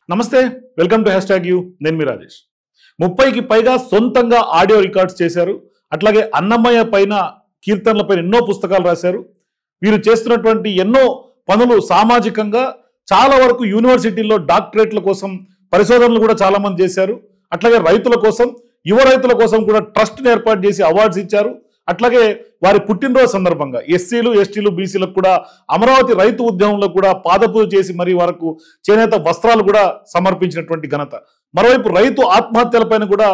నమస్తే, welcome to #you. నేను మీ రాజేష్. 30కి పైగా సొంతంగా ఆడియో రికార్డ్స్ చేశారు. అట్లాగే అన్నమయ్య పైన కీర్తనల పైన ఎన్నో పుస్తకాలు రాశారు. వీరు చేస్తున్నటువంటి ఎన్నో పనులు సామాజికంగా చాలా వరకు యూనివర్సిటీల్లో డాక్టరేట్ల కోసం పరిశోధనలు కూడా చాలా మంది చేశారు. అట్లాగే రైతుల కోసం, యువ రైతుల కోసం కూడా ట్రస్ట్ని ఏర్పాటు చేసి అవార్డ్స్ ఇచ్చారు. అట్లాగే వారి పుట్టినరోజు సందర్భంగా ఎస్సీలు, ఎస్టీలు, బీసీలకు కూడా అమరావతి రైతు ఉద్యమంలో కూడా పాదపూజ చేసి మరి వరకు చేనేత వస్త్రాలు కూడా సమర్పించినటువంటి ఘనత. మరోవైపు రైతు ఆత్మహత్యలపైన కూడా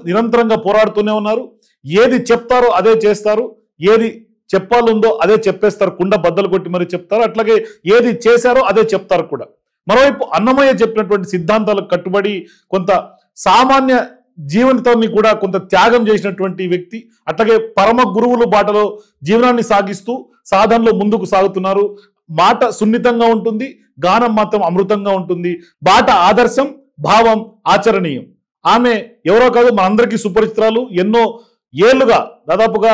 నిరంతరంగా పోరాడుతూనే ఉన్నారు. ఏది చెప్తారో అదే చేస్తారు, ఏది చెప్పాలుందో అదే చెప్పేస్తారు, కుండ బద్దలు కొట్టి మరి చెప్తారు. అట్లాగే ఏది చేశారో అదే చెప్తారు కూడా. మరోవైపు అన్నమయ్య చెప్పినటువంటి సిద్ధాంతాలకు కట్టుబడి కొంత సామాన్య జీవనతాన్ని కూడా కొంత త్యాగం చేసినటువంటి వ్యక్తి. అట్లాగే పరమ గురువులు బాటలో జీవనాన్ని సాగిస్తూ సాధనలో ముందుకు సాగుతున్నారు. మాట సున్నితంగా ఉంటుంది, గానం మాత్రం అమృతంగా ఉంటుంది. బాట ఆదర్శం, భావం ఆచరణీయం. ఆమె ఎవరో కాదు, మనందరికీ సుపరిచితురాలు. ఎన్నో ఏళ్లుగా, దాదాపుగా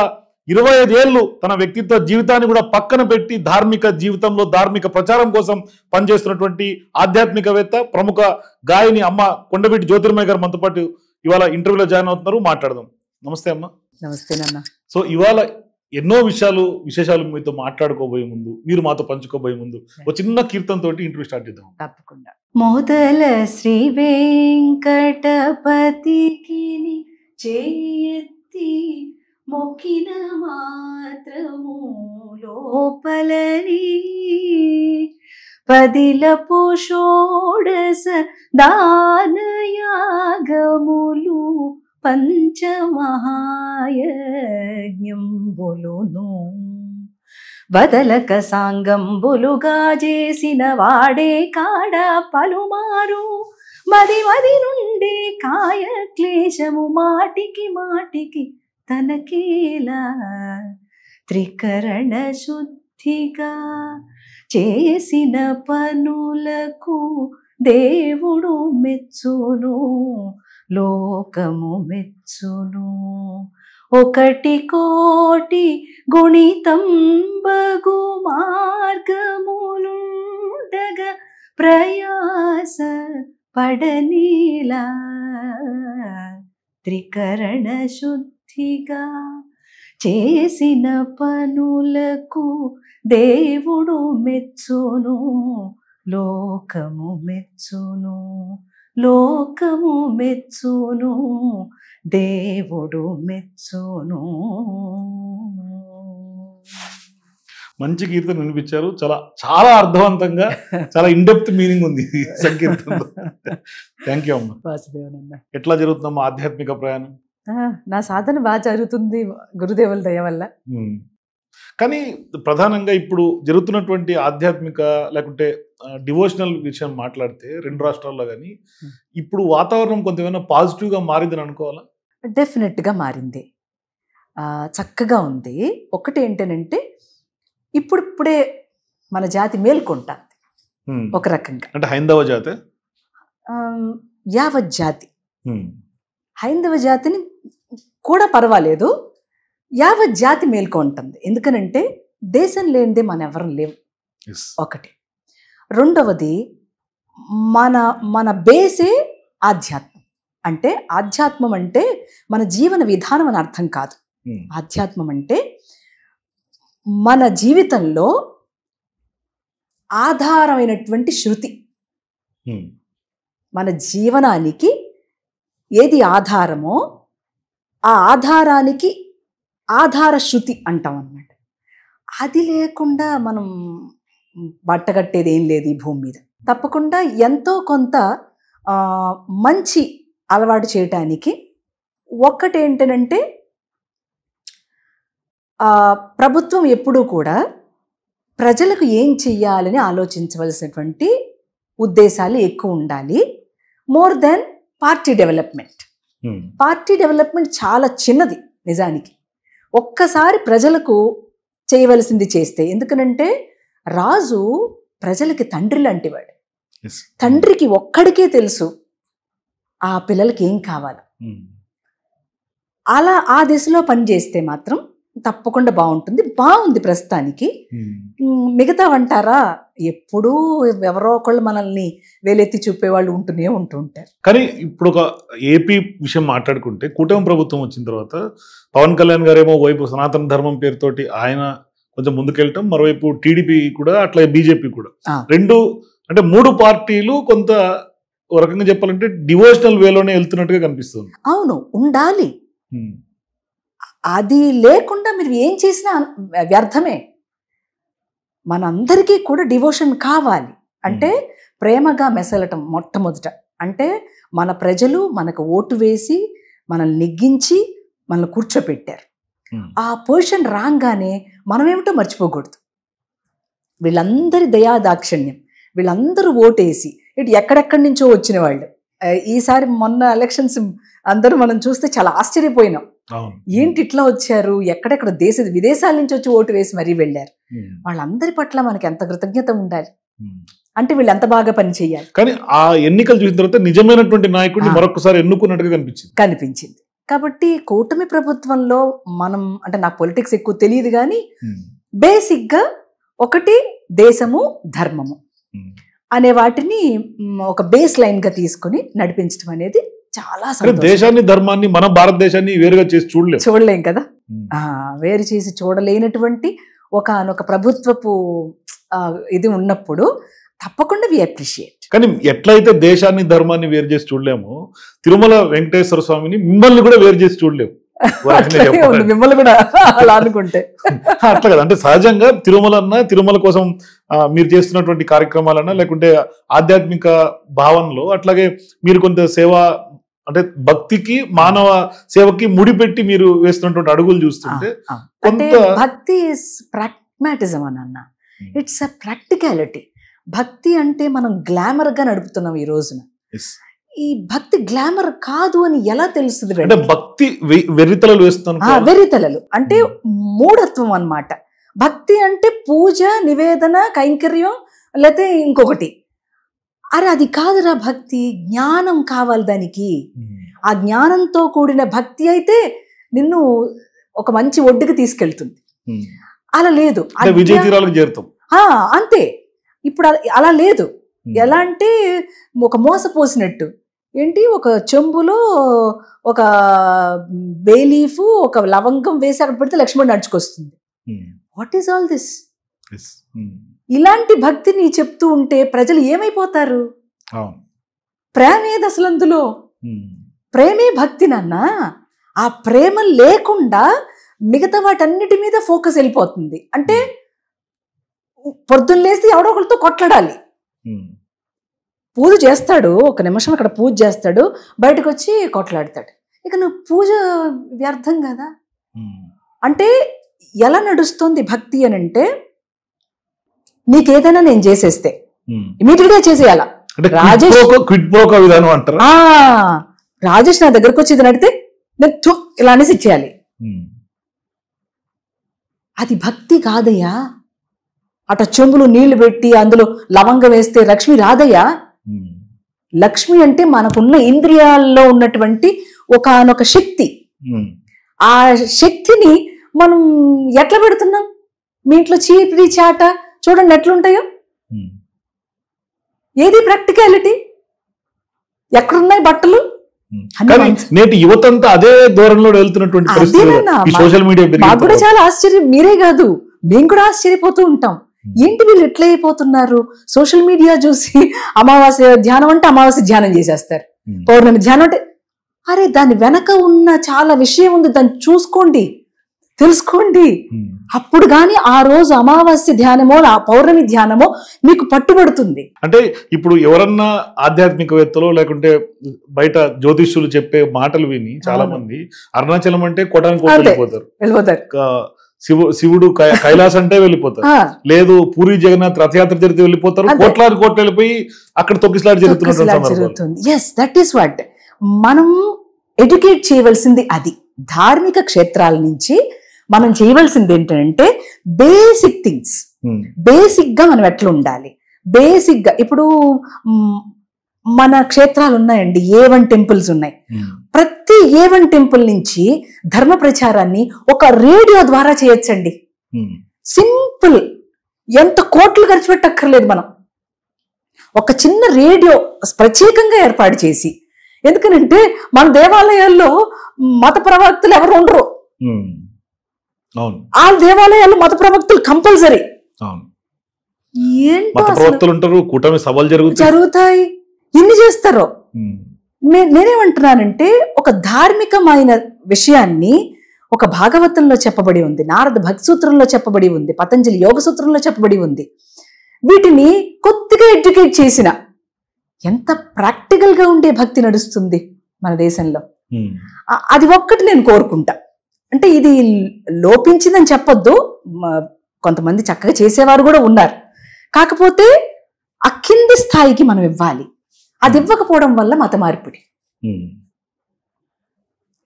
25 ఏళ్ళు తన వ్యక్తిత్వ జీవితాన్ని కూడా పక్కన పెట్టి ధార్మిక జీవితంలో ధార్మిక ప్రచారం కోసం పనిచేస్తున్నటువంటి ఆధ్యాత్మికవేత్త, ప్రముఖ గాయని అమ్మ కొండవీటి జ్యోతిర్మయ్య గారు మనతో పాటు ఇవాళ ఇంటర్వ్యూలో జాయిన్ అవుతున్నారు. మాట్లాడదాం. నమస్తే అమ్మ. నమస్తే నాన్న. సో ఇవాళ ఎన్నో విశేషాలు మీతో మాట్లాడుకోబోయే ముందు, మీరు మాతో పంచుకోబోయే ముందు ఒక చిన్న కీర్తన తోటి ఇంటర్వ్యూ స్టార్ట్ చేద్దాం. తప్పకుండా. మొదల శ్రీ వెంకటపతికి చేయెత్తి మొక్కిన మాత్రము లోపలని పదిలపు షోడశ దానయాగములు పంచమహాయజ్ఞంబులును వదలక సాంగంబులుగా చేసిన వాడే కాడ పలుమారు మది నుండి కాయ క్లేశము మాటికి మాటికి తనకేలా త్రికరణ శుద్ధిగా చేసిన పనులకు దేవుడు మెచ్చును, లోకము మెచ్చును. 1 కోటి గుణితం బగు మార్గములుండగా ప్రయాస పడనీలా త్రికరణ శుద్ధిగా చేసిన పనులకు దేవుడు మెచ్చును, లోకము మెచ్చును, లోకము మెచ్చును, దేవుడు మెచ్చును. మంచి కీర్తన వినిపించారు. చాలా అర్థవంతంగా, చాలా ఇన్డెప్త్ మీనింగ్ ఉంది సంకీర్తనలో. థ్యాంక్ యూ అమ్మ. వాసుదేవనన్న. ఎట్లా జరుగుతుందమ్మా ఆధ్యాత్మిక ప్రయాణం? నా సాధన బాగా జరుగుతుంది గురుదేవుల దయ వల్ల. కానీ ప్రధానంగా ఇప్పుడు జరుగుతున్నటువంటి ఆధ్యాత్మిక లేకుంటే డివోషనల్ విషయం మాట్లాడితే 2 రాష్ట్రాల్లో కానీ ఇప్పుడు వాతావరణం కొంత ఏమైనా పాజిటివ్గా మారిందని అనుకోవాలా? డెఫినెట్గా మారింది, చక్కగా ఉంది. ఒకటి ఏంటంటే ఇప్పుడిప్పుడే మన జాతి మేల్కొంటుంది ఒక రకంగా. అంటే హైందవ జాతి, యావత్ జాతి, హైందవ జాతిని కూడా పర్వాలేదు, యావత్ జాతి మేల్కొంటుంది. ఎందుకనంటే దేశం లేనిదే మనం ఎవరం లేవు, ఒకటి. రెండవది, మన బేసే ఆధ్యాత్మం. అంటే ఆధ్యాత్మం అంటే మన జీవన విధానం అని అర్థం కాదు. ఆధ్యాత్మం అంటే మన జీవితంలో ఆధారమైనటువంటి శృతి. మన జీవనానికి ఏది ఆధారమో ఆ ఆధారానికి ఆధార శృతి అంటాం అన్నమాట. అది లేకుండా మనం బట్టగట్టేది ఏం లేదు ఈ భూమి మీద. తప్పకుండా ఎంతో కొంత మంచి అలవాటు చేయటానికి ఒక్కటేంటనంటే ప్రభుత్వం ఎప్పుడూ కూడా ప్రజలకు ఏం చెయ్యాలని ఆలోచించవలసినటువంటి ఉద్దేశాలు ఎక్కువ ఉండాలి, more than party development. Party development చాలా చిన్నది నిజానికి. ఒక్కసారి ప్రజలకు చేయవలసింది చేస్తే, ఎందుకనంటే రాజు ప్రజలకి తండ్రి లాంటివాడు. తండ్రికి ఒక్కడికే తెలుసు ఆ పిల్లలకి ఏం కావాలో. అలా ఆ దిశలో పనిచేస్తే మాత్రం తప్పకుండా బాగుంటుంది. బాగుంది ప్రస్తుతానికి. మిగతా అంటారా, ఎప్పుడూ ఎవరో ఒకళ్ళు మనల్ని వేలెత్తి చూపేవాళ్ళు ఉంటూనే ఉంటుంటారు. కానీ ఇప్పుడు ఒక ఏపీ విషయం మాట్లాడుకుంటే కూటమి ప్రభుత్వం వచ్చిన తర్వాత పవన్ కళ్యాణ్ గారేమో వైపు సనాతన ధర్మం పేరుతోటి ఆయన కొంచెం ముందుకెళ్ళటం, మరోవైపు టీడీపీ కూడా అట్లా బీజేపీ కూడా రెండు అంటే 3 పార్టీలు కొంత ఒక రకంగా చెప్పాలంటే డివోషనల్ వేలోనే వెళ్తున్నట్టుగా కనిపిస్తుంది. అవును, ఉండాలి. అది లేకుండా మీరు ఏం చేసినా వ్యర్థమే. మనందరికీ కూడా డివోషన్ కావాలి. అంటే ప్రేమగా మెసలటం మొట్టమొదట. అంటే మన ప్రజలు మనకు ఓటు వేసి మనల్ని నెగ్గించి మనల్ని కూర్చోపెట్టారు. ఆ పొజిషన్ రాగానే మనమేమిటో మర్చిపోకూడదు. వీళ్ళందరి దయాదాక్షిణ్యం, వీళ్ళందరూ ఓటేసి ఇటు ఎక్కడెక్కడి నుంచో వచ్చిన వాళ్ళు. ఈసారి మొన్న ఎలక్షన్స్ అందరూ మనం చూస్తే చాలా ఆశ్చర్యపోయినాం. ఏంటి ఇట్లా వచ్చారు, ఎక్కడెక్కడ విదేశాల నుంచి వచ్చి ఓటు వేసి మరీ వెళ్ళారు. వాళ్ళందరి పట్ల మనకి ఎంత కృతజ్ఞత ఉండాలి. అంటే వీళ్ళు ఎంత బాగా పని చేయాలి. కానీ ఆ ఎన్నికలు చూసిన తర్వాత నిజమైనటువంటి నాయకుడిని మరొకసారి ఎన్నుకున్నట్టుగా కనిపించింది. కాబట్టి కూటమి ప్రభుత్వంలో మనం అంటే నాకు పొలిటిక్స్ ఎక్కువ తెలియదు కానీ బేసిక్ గా ఒకటి దేశము ధర్మము అనే వాటిని ఒక బేస్ లైన్ గా తీసుకుని నడిపించడం అనేది చాలా దేశాన్ని ధర్మాన్ని మన భారతదేశాన్ని వేరుగా చేసి చూడలేం కదా. వేరు చేసి చూడలేనటువంటి ఒక ప్రభుత్వపు ఇది ఉన్నప్పుడు తప్పకుండా వి అప్రిషియేట్. కానీ ఎట్లయితే దేశాన్ని ధర్మాన్ని వేరు చేసి చూడలేము, తిరుమల వెంకటేశ్వర స్వామిని మిమ్మల్ని కూడా వేరు చేసి చూడలేము. మిమ్మల్ని కూడా అలా అనుకుంటే అట్లా కదా. అంటే సహజంగా తిరుమల కోసం మీరు చేస్తున్నటువంటి కార్యక్రమాలన్నా లేకుంటే ఆధ్యాత్మిక భావనలో అట్లాగే మీరు కొంత సేవ అంటే భక్తికి మానవ సేవకి ముడిపెట్టి మీరు వేస్తున్నటువంటి అడుగులు చూస్తుంటే కొంత భక్తి ఇస్ ప్రాగ్మాటిజం అన్న. It's a practicality. భక్తి అంటే మనం గ్లామర్ గా నడుపుతున్నాం ఈ రోజున. ఈ భక్తి గ్లామర్ కాదు అని ఎలా తెలుస్తుంది? అంటే భక్తి వెర్రితలలు వేస్తున్నాను. వెర్రితలలు అంటే మూఢత్వం అన్నమాట. భక్తి అంటే పూజ, నివేదన, కైంకర్యం, లేకపోతే ఇంకొకటి. అరే అది కాదురా భక్తి. జ్ఞానం కావాలి దానికి. ఆ జ్ఞానంతో కూడిన భక్తి అయితే నిన్ను ఒక మంచి ఒడ్డుకి తీసుకెళ్తుంది. అలా లేదు, విజయ తీరాలకు చేరుతాం అంతే. ఇప్పుడు అలా లేదు. ఎలా అంటే ఒక మోసపోసినట్టు. ఏంటి, ఒక చెంబులో ఒక బేలీఫ్, ఒక లవంగం వేసి అక్కడ పెడితే లక్ష్మణుడు నడుచుకొస్తుంది. What is all this? ఇలాంటి భక్తిని చెప్తూ ఉంటే ప్రజలు ఏమైపోతారు? ప్రేమేది అసలు అందులో? ప్రేమే భక్తి నాన్న. ఆ ప్రేమ లేకుండా మిగతా వాటన్నిటి మీద ఫోకస్ వెళ్ళిపోతుంది. అంటే పొద్దున్నేసి ఎవడో ఒకరితో కొట్లాడాలి. పూజ చేస్తాడు, ఒక నిమిషం అక్కడ పూజ చేస్తాడు, బయటకు వచ్చి కొట్లాడతాడు. ఇక నువ్వు పూజ వ్యర్థం కదా. అంటే ఎలా నడుస్తుంది భక్తి అని అంటే, నీకేదైనా నేను చేసేస్తే ఇమీడియట్ గా చేసేయాల. రాజేష్ నా దగ్గరకు వచ్చి ఇది నడితే నేను ఇలా అనేసి ఇచ్చేయాలి. అది భక్తి కాదయ్యా. అట చెంబులు నీళ్లు పెట్టి అందులో లవంగం వేస్తే లక్ష్మి రాదయ్యా. లక్ష్మి అంటే మనకున్న ఇంద్రియాల్లో ఉన్నటువంటి ఒకానొక శక్తి. ఆ శక్తిని మనం ఎట్లా పెడుతున్నాం? మీ ఇంట్లో చీపిడి చాట చూడండి ఎట్లుంటాయో. ఏది ప్రాక్టికాలిటీ? ఎక్కడున్నాయి బట్టలు? నేటి యువతంతా అదే ధోరణిలో వెళ్తున్నటువంటి సోషల్ మీడియా. మాకు కూడా చాలా ఆశ్చర్యం. మీరే కాదు, మేము కూడా ఆశ్చర్యపోతూ ఉంటాం. ఏంటి వీళ్ళు ఎట్లా అయిపోతున్నారు? సోషల్ మీడియా చూసి అమావాస్య ధ్యానం అంటే అమావాస్య ధ్యానం చేసేస్తారు, పౌర్ణమి ధ్యానం అంటే. అరే దాని వెనక ఉన్న చాలా విషయం ఉంది, దాన్ని చూసుకోండి, తెలుసుకోండి. అప్పుడు గాని ఆ రోజు అమావాస్య ధ్యానమో ఆ పౌర్ణమి ధ్యానమో మీకు పట్టుబడుతుంది. అంటే ఇప్పుడు ఎవరన్నా ఆధ్యాత్మికవేత్తలు లేకుంటే బయట జ్యోతిష్యులు చెప్పే మాటలు విని చాలా మంది అరుణాచలం అంటే కొటానికి వెళ్ళిపోతారు, శివుడు కైలాస్ అంటే వెళ్ళిపోతారు, లేదు పూరి జగన్నాథ్ రథయాత్ర జరిగితే వెళ్ళిపోతారు, కోట్లాది కోట్లు వెళ్ళిపోయి అక్కడ తొక్కిసలాట జరుగుతుంది. ఎస్, దట్ ఈస్ వాట్ మనం ఎడ్యుకేట్ చేయవలసింది. అది ధార్మిక క్షేత్రాల నుంచి మనం చేయవలసింది ఏంటంటే బేసిక్ థింగ్స్. బేసిక్ గా మనం ఎట్లా ఉండాలి, బేసిక్ గా. ఇప్పుడు మన క్షేత్రాలు ఉన్నాయండి, A1 టెంపుల్స్ ఉన్నాయి. ప్రతి A1 టెంపుల్ నుంచి ధర్మ ప్రచారాన్ని ఒక రేడియో ద్వారా చేయొచ్చండి. సింపుల్. ఎంత కోట్లు ఖర్చు పెట్టక్కర్లేదు మనం. ఒక చిన్న రేడియో ప్రత్యేకంగా ఏర్పాటు చేసి, ఎందుకనంటే మన దేవాలయాల్లో మత ప్రవక్తలు ఎవరు ఉండరు. ఆ దేవాలయాల్లో మత ప్రవక్తలు కంపల్సరీ. ఉంటారు, కూటమి సభలు జరుగుతాయి. ఎన్ని చేస్తారో. నేనేమంటున్నానంటే ఒక ధార్మికమైన విషయాన్ని ఒక భాగవతంలో చెప్పబడి ఉంది, నారద భక్తి సూత్రంలో చెప్పబడి ఉంది, పతంజలి యోగ సూత్రంలో చెప్పబడి ఉంది. వీటిని కొద్దిగా ఎడ్యుకేట్ చేసిన ఎంత ప్రాక్టికల్ గా ఉండే భక్తి నడుస్తుంది మన దేశంలో. అది ఒక్కటి నేను కోరుకుంటా. అంటే ఇది లోపించిందని చెప్పొద్దు, కొంతమంది చక్కగా చేసేవారు కూడా ఉన్నారు. కాకపోతే ఆ కింది స్థాయికి మనం ఇవ్వాలి. అది ఇవ్వకపోవడం వల్ల మత మార్పిడి.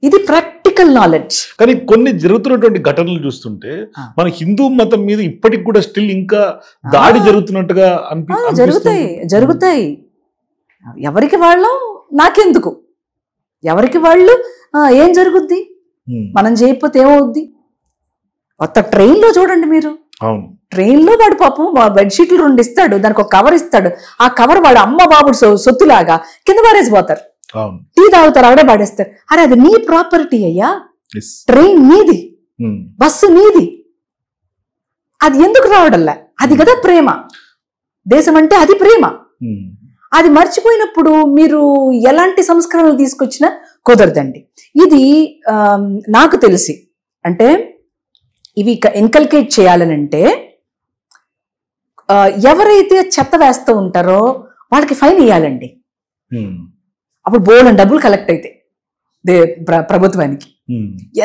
ఇది ప్రాక్టికల్ నాలెడ్జ్. కానీ కొన్ని జరుగుతున్నటువంటి ఘటనలు చూస్తుంటే మన హిందూ మతం మీద ఇప్పటికి కూడా స్టిల్ ఇంకా దాడి జరుగుతున్నట్టుగా జరుగుతాయి. ఎవరికి వాళ్ళు నాకెందుకు, ఎవరికి వాళ్ళు ఏం జరుగుద్ది, మనం చేయకపోతే ఏమవుద్ది. కొత్త ట్రైన్లో చూడండి మీరు, ట్రైన్లో వాడు పాపం బెడ్షీట్లు 2 ఇస్తాడు, దానికి ఒక కవర్ ఇస్తాడు. ఆ కవర్ వాడు అమ్మ బాబుడు సొత్తులాగా కింద పారేసిపోతారు, టీ తాగుతారు, ఆడే పాడేస్తారు. అరే అది నీ ప్రాపర్టీ అయ్యా, ట్రైన్ నీది, బస్సు నీది, అది ఎందుకు రావడల్లా? అది కదా ప్రేమ. దేశం అంటే అది ప్రేమ. అది మర్చిపోయినప్పుడు మీరు ఎలాంటి సంస్కరణలు తీసుకొచ్చినా కుదరదండి. ఇది నాకు తెలిసి అంటే ఇవి ఇన్కల్కేట్ చేయాలనంటే ఎవరైతే చెత్త వేస్తూ ఉంటారో వాళ్ళకి ఫైన్ వేయాలండి. అప్పుడు బోల్డ్ డబ్బులు కలెక్ట్ అయితే ప్రభుత్వానికి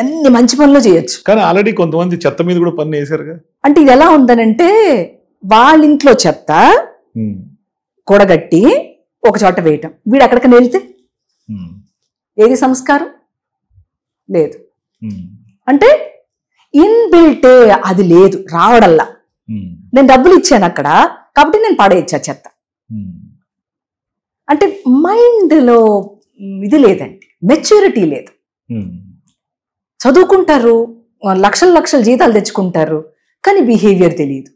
ఎన్ని మంచి పనులు చేయొచ్చు. కానీ ఆల్రెడీ కొంతమంది చెత్త మీద కూడా పన్ను వేశారుగా. అంటే ఇది ఎలా ఉందనంటే వాళ్ళ ఇంట్లో చెత్త కూడగట్టి ఒక చోట వేయటం, వీడు అక్కడికి వెళ్తే ఏది సంస్కారం లేదు. అంటే ఇన్బిల్టే అది లేదు, రావడల్లా. నేను డబ్బులు ఇచ్చాను అక్కడ కాబట్టి నేను పడేయచ్చా చెత్త. అంటే మైండ్లో ఇది లేదండి, మెచ్యూరిటీ లేదు. చదువుకుంటారు, లక్షల జీతాలు తెచ్చుకుంటారు, కానీ బిహేవియర్ తెలియదు.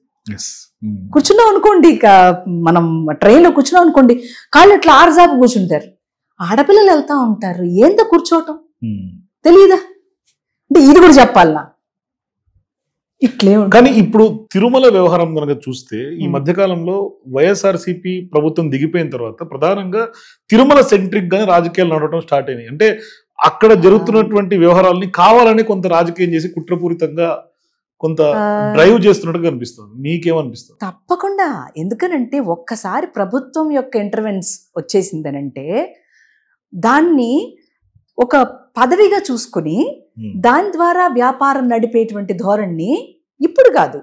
కూర్చున్నాం అనుకోండి, ఇక మనం ట్రైన్లో కూర్చున్నాం అనుకోండి, కాళ్ళు ఇట్లా ఆరుజాపు కూర్చుంటారు. ఆడపిల్లలు వెళ్తా ఉంటారు, ఏందో కూర్చోవటం తెలియదా? అంటే ఇది కూడా చెప్పాలనా? ఇట్లే. కానీ ఇప్పుడు తిరుమల వ్యవహారం కనుక చూస్తే ఈ మధ్యకాలంలో వైఎస్ఆర్సీపీ ప్రభుత్వం దిగిపోయిన తర్వాత ప్రధానంగా తిరుమల సెంట్రిక్ గానే రాజకీయాలు నడవడం స్టార్ట్ అయినాయి. అంటే అక్కడ జరుగుతున్నటువంటి వ్యవహారాలని కావాలని కొంత రాజకీయం చేసి కుట్రపూరితంగా కొంత డ్రైవ్ చేస్తున్నట్టుగా అనిపిస్తుంది. మీకేమనిపిస్తుంది? తప్పకుండా. ఎందుకనంటే ఒక్కసారి ప్రభుత్వం యొక్క ఇంటర్వెన్స్ వచ్చేసిందనంటే దాన్ని ఒక పదవిగా చూసుకుని దాని ద్వారా వ్యాపారం నడిపేటువంటి ధోరణి ఇప్పుడు కాదు,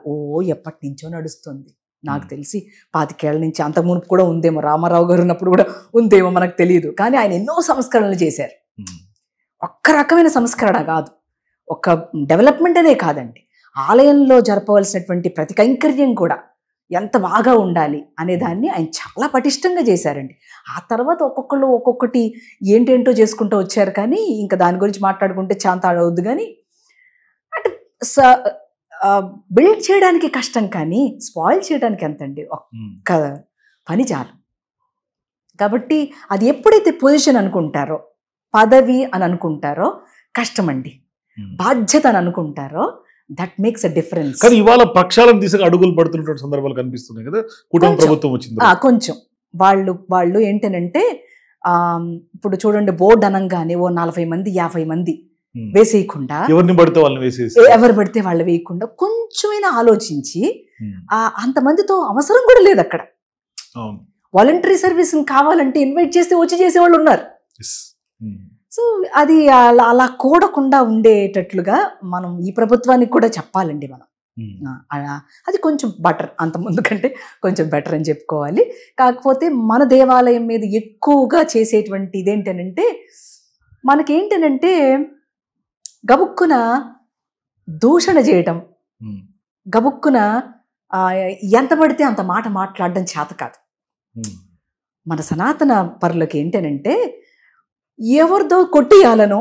ఎప్పటి నుంచో నడుస్తుంది. నాకు తెలిసి 25 ఏళ్ల నుంచి, అంత మునుపు కూడా ఉందేమో, రామారావు గారు ఉన్నప్పుడు కూడా ఉందేమో, మనకు తెలియదు. కానీ ఆయన ఎన్నో సంస్కరణలు చేశారు. ఒక్క రకమైన సంస్కరణ కాదు, ఒక డెవలప్మెంట్ అనే కాదండి, ఆలయంలో జరపవలసినటువంటి ప్రతి కైంకర్యం కూడా ఎంత బాగా ఉండాలి అనే దాన్ని ఆయన చాలా పటిష్టంగా చేశారండి. ఆ తర్వాత ఒక్కొక్కళ్ళు ఒక్కొక్కటి ఏంటేంటో చేసుకుంటూ వచ్చారు. కానీ ఇంకా దాని గురించి మాట్లాడుకుంటే చాంత ఆడవద్దు. కానీ అంటే బిల్డ్ చేయడానికి కష్టం, కానీ స్పాయిల్ చేయడానికి ఎంతండి, ఒక్క పని చాలు. కాబట్టి అది ఎప్పుడైతే పొజిషన్ అనుకుంటారో, పదవి అని అనుకుంటారో కష్టమండి, బాధ్యత అని అనుకుంటారో దట్ మేక్స్ అ డిఫరెన్స్. కానీ ఇవాళ పక్షాలను తీసుకు అడుగులు పడుతున్నటువంటి సందర్భాలు కనిపిస్తున్నాయి కదా, కూటమి ప్రభుత్వం వచ్చింది. కొంచెం వాళ్ళు ఏంటనంటే ఇప్పుడు చూడండి, బోర్డు అనగానే 40 మంది 50 మంది వేసేయకుండా, ఎవరిని పడితే వాళ్ళని వేసేసి, ఎవరు పడితే వాళ్ళు వేయకుండా కొంచెమైనా ఆలోచించి, అంతమందితో అవసరం కూడా లేదు అక్కడ. వాలంటరీ సర్వీస్ కావాలంటే ఇన్వైట్ చేస్తే వచ్చి చేసేవాళ్ళు ఉన్నారు. సో అది అలా కూడకుండా ఉండేటట్లుగా మనం ఈ ప్రభుత్వానికి కూడా చెప్పాలండి. మనం అది కొంచెం బెటర్, అంత ముందు కంటే కొంచెం బెటర్ అని చెప్పుకోవాలి. కాకపోతే మన దేవాలయం మీద ఎక్కువగా చేసేటువంటి ఇదేంటనంటే, మనకేంటనంటే గబుక్కున దూషణ చేయటం, గబుక్కున ఎంత పడితే అంత మాట మాట్లాడడం చేత కాదు. మన సనాతన పరులకు ఏంటనంటే ఎవరిదో కొట్టియాలనో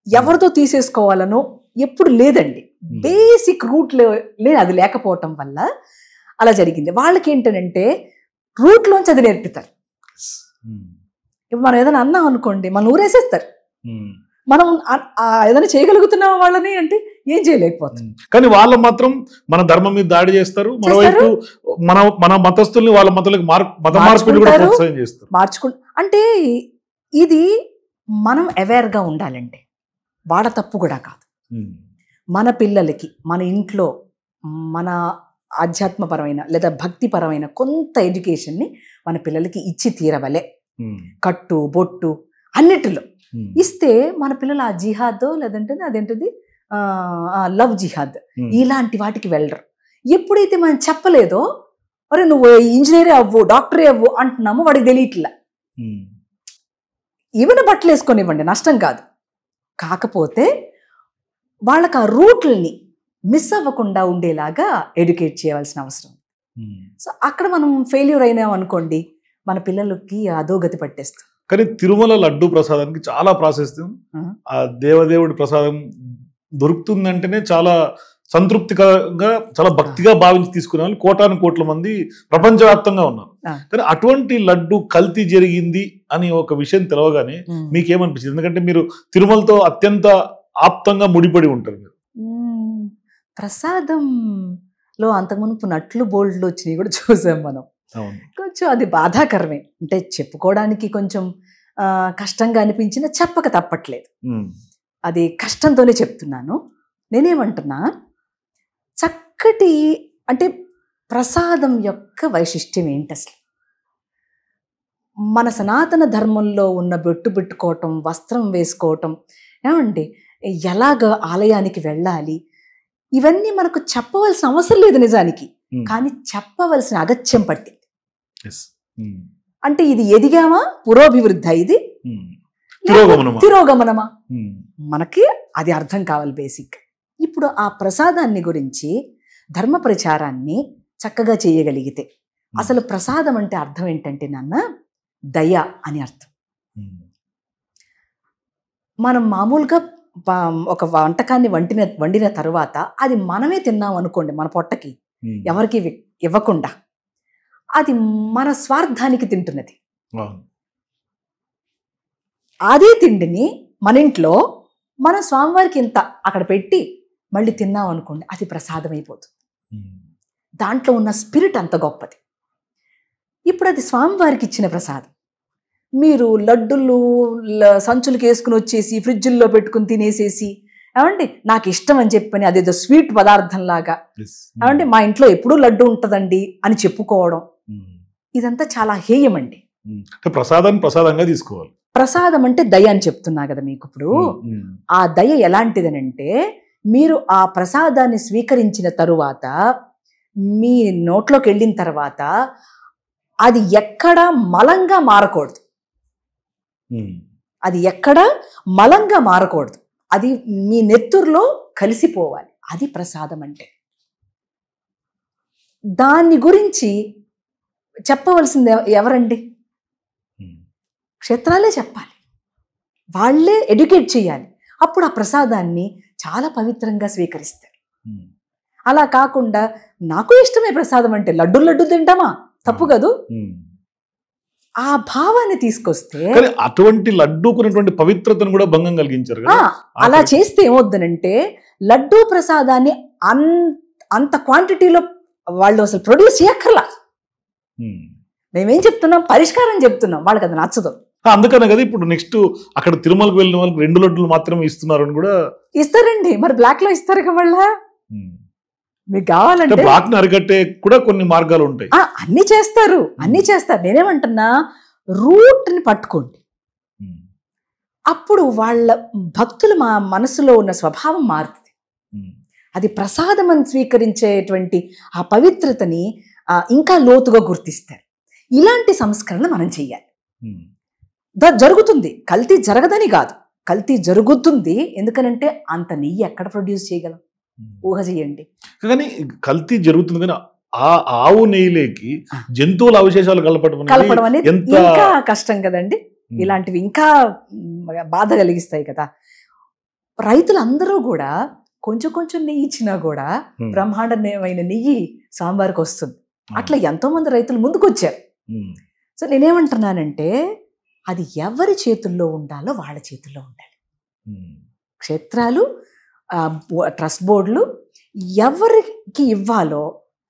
ఎవరిదో తీసేసుకోవాలనో ఎప్పుడు లేదండి. బేసిక్ రూట్ అది లేకపోవటం వల్ల అలా జరిగింది. వాళ్ళకి ఏంటంటే రూట్లోంచి అది నేర్పుతారు. ఇప్పుడు మనం ఏదైనా అన్నాం అనుకోండి, మనం ఊరేసేస్తారు. మనం ఏదైనా చేయగలుగుతున్నాం వాళ్ళని అంటే ఏం చేయలేకపోతాం. కానీ వాళ్ళు మాత్రం మన ధర్మం మీద దాడి చేస్తారు, మరోవైపు మన మతస్థుల్ని వాళ్ళ మతాలకు మత మార్పులు కూడా ప్రోత్సాహం చేస్తారు. అంటే ఇది మనం అవేర్గా ఉండాలండి. వాళ్ళ తప్పు కూడా కాదు. మన పిల్లలకి మన ఇంట్లో మన ఆధ్యాత్మపరమైన లేదా భక్తిపరమైన కొంత ఎడ్యుకేషన్ని మన పిల్లలకి ఇచ్చి తీరవలే. కట్టు బొట్టు అన్నిటిలో ఇస్తే మన పిల్లలు ఆ జిహాద్ లేదంటే అదేంటిది లవ్ జిహాద్ ఇలాంటి వాటికి వెళ్ళరు. ఎప్పుడైతే మనం చెప్పలేదో అరే నువ్వు ఇంజనీరే అవ్వు డాక్టరే అవ్వు అంటున్నాము, వాడికి తెలియట్లా. ఈవెన్ బట్టలు వేసుకొనివ్వండి, నష్టం కాదు. కాకపోతే వాళ్ళకి ఆ రూట్లని మిస్ అవ్వకుండా ఉండేలాగా ఎడ్యుకేట్ చేయవలసిన అవసరం. సో అక్కడ మనం ఫెయిల్యూర్ అయినాం అనుకోండి, మన పిల్లలకి అధోగతి పట్టేస్తాం. కానీ తిరుమల లడ్డు ప్రసాదానికి చాలా ప్రాశస్త్యం. ఆ దేవదేవుడి ప్రసాదం దొరుకుతుందంటేనే చాలా సంతృప్తికరంగా చాలా భక్తిగా భావించి తీసుకునే వాళ్ళు కోటాను కోట్ల మంది ప్రపంచవ్యాప్తంగా ఉన్నారు. కానీ అటువంటి లడ్డు కల్తీ జరిగింది అని ఒక విషయం తెలవగానే మీకేమనిపించింది? ఎందుకంటే మీరు తిరుమలతో అత్యంత ఆప్తంగా ముడిపడి ఉంటారు. మీరు ప్రసాదంలో అంతకుముందు నట్లు బోల్డ్లు వచ్చినాయి కూడా చూసాం మనం. కొంచెం అది బాధాకరమే. అంటే చెప్పుకోవడానికి కొంచెం కష్టంగా అనిపించినా చెప్పక తప్పట్లేదు. అది కష్టంతోనే చెప్తున్నాను. నేనేమంటున్నా, చక్కటి అంటే ప్రసాదం యొక్క వైశిష్ట్యం ఏంటి అసలు? మన సనాతన ధర్మంలో ఉన్న బొట్టు పెట్టుకోవటం, వస్త్రం వేసుకోవటం, ఏమండి ఎలాగ ఆలయానికి వెళ్ళాలి, ఇవన్నీ మనకు చెప్పవలసిన అవసరం లేదు నిజానికి. కానీ చెప్పవలసిన అగత్యం పట్టింది. అంటే ఇది ఎదిగామా పురోభివృద్ధి, ఇది తిరోగమనమా, మనకి అది అర్థం కావాలి బేసిక్. ఇప్పుడు ఆ ప్రసాదాన్ని గురించి ధర్మ ప్రచారాన్ని చక్కగా చేయగలిగితే, అసలు ప్రసాదం అంటే అర్థం ఏంటంటే నాన్న, దయ అని అర్థం. మనం మామూలుగా ఒక వంటకాన్ని వండిన తర్వాత అది మనమే తిన్నాం అనుకోండి, మన పొట్టకి ఎవరికి ఇవ్వకుండా, అది మన స్వార్థానికి తింటున్నది. అదే తిండిని మన ఇంట్లో మన స్వామివారికి ఇంత అక్కడ పెట్టి మళ్ళీ తిన్నాం అనుకోండి, అది ప్రసాదం అయిపోతుంది. దాంట్లో ఉన్న స్పిరిట్ అంత గొప్పది. ఇప్పుడు అది స్వామివారికి ఇచ్చిన ప్రసాదం. మీరు లడ్డులు సంచులకి వేసుకుని వచ్చేసి ఫ్రిడ్జుల్లో పెట్టుకుని తినేసేసి, ఏమండి నాకు ఇష్టం అని చెప్పని అదేదో స్వీట్ పదార్థంలాగా, ఏమండి మా ఇంట్లో ఎప్పుడూ లడ్డు ఉంటుందండి అని చెప్పుకోవడం, ఇదంతా చాలా హేయమండి. ప్రసాదాన్ని ప్రసాదంగా తీసుకోవాలి. ప్రసాదం అంటే దయ అని చెప్తున్నా కదా మీకు. ఇప్పుడు ఆ దయ ఎలాంటిదనంటే, మీరు ఆ ప్రసాదాన్ని స్వీకరించిన తరువాత మీ నోట్లోకి వెళ్ళిన తర్వాత అది ఎక్కడా మలంగా మారకూడదు. అది ఎక్కడ మలంగా మారకూడదు. అది మీ నెత్తురులో కలిసిపోవాలి. అది ప్రసాదం అంటే. దాన్ని గురించి చెప్పవలసింది ఎవరండి? క్షేత్రాలే చెప్పాలి, వాళ్ళే ఎడ్యుకేట్ చేయాలి. అప్పుడు ఆ ప్రసాదాన్ని చాలా పవిత్రంగా స్వీకరిస్తారు. అలా కాకుండా నాకు ఇష్టమే ప్రసాదం అంటే లడ్డు తింటామా, తప్పు కాదు. ఆ భావాన్ని తీసుకొస్తే అటువంటి లడ్డూకున్నటువంటి పవిత్రతను కూడా భంగం కలిగించారు. అలా చేస్తే ఏమవుద్దనంటే, లడ్డూ ప్రసాదాన్ని అంత క్వాంటిటీలో వాళ్ళు అసలు ప్రొడ్యూస్ చేయక్కర్లా. మేమేం చెప్తున్నాం, పరిష్కారం చెప్తున్నాం, వాళ్ళకి అది నచ్చదు. అందుకనే కదా ఇప్పుడు నెక్స్ట్ అక్కడ తిరుమలకు వెళ్ళిన వాళ్ళకి 2 లడ్డులు మాత్రమే ఇస్తున్నారు అని కూడా ఇస్తారండి. మరి బ్లాక్ లో ఇస్తారు కదా వాళ్ళ. మీకు కావాలంటే బ్లాక్ ని అరికట్టే కూడా కొన్ని మార్గాలు ఉంటాయి. అన్ని చేస్తారు. నేనేమంటున్నా, రూట్ ని పట్టుకోండి. అప్పుడు వాళ్ళ భక్తులు మా మనసులో ఉన్న స్వభావం మారుతుంది. అది ప్రసాదం అని స్వీకరించేటువంటి ఆ పవిత్రతని ఇంకా లోతుగా గుర్తిస్తారు. ఇలాంటి సంస్కరణ మనం చెయ్యాలి. జరుగుతుంది, కల్తీ జరగదని కాదు, కల్తీ జరుగుతుంది. ఎందుకనంటే అంత నెయ్యి ఎక్కడ ప్రొడ్యూస్ చేయగలం, ఊహ చేయండి. కానీ కల్తీ జరుగుతుంది, కానీ ఆ ఆవు నెయ్యిలోకి జంతువుల అవశేషాలు కలపడం అనేది ఇంకా కష్టం కదండి. ఇలాంటివి ఇంకా బాధ కలిగిస్తాయి కదా. రైతులందరూ కూడా కొంచెం నెయ్యి ఇచ్చినా కూడా బ్రహ్మాండమైన నెయ్యి స్వామివారికి వస్తుంది. అట్లా ఎంతోమంది రైతులు ముందుకొచ్చారు. సో నేనేమంటున్నానంటే అది ఎవరి చేతుల్లో ఉండాలో వాళ్ళ చేతుల్లో ఉండాలి. క్షేత్రాలు, ట్రస్ట్ బోర్డులు ఎవరికి ఇవ్వాలో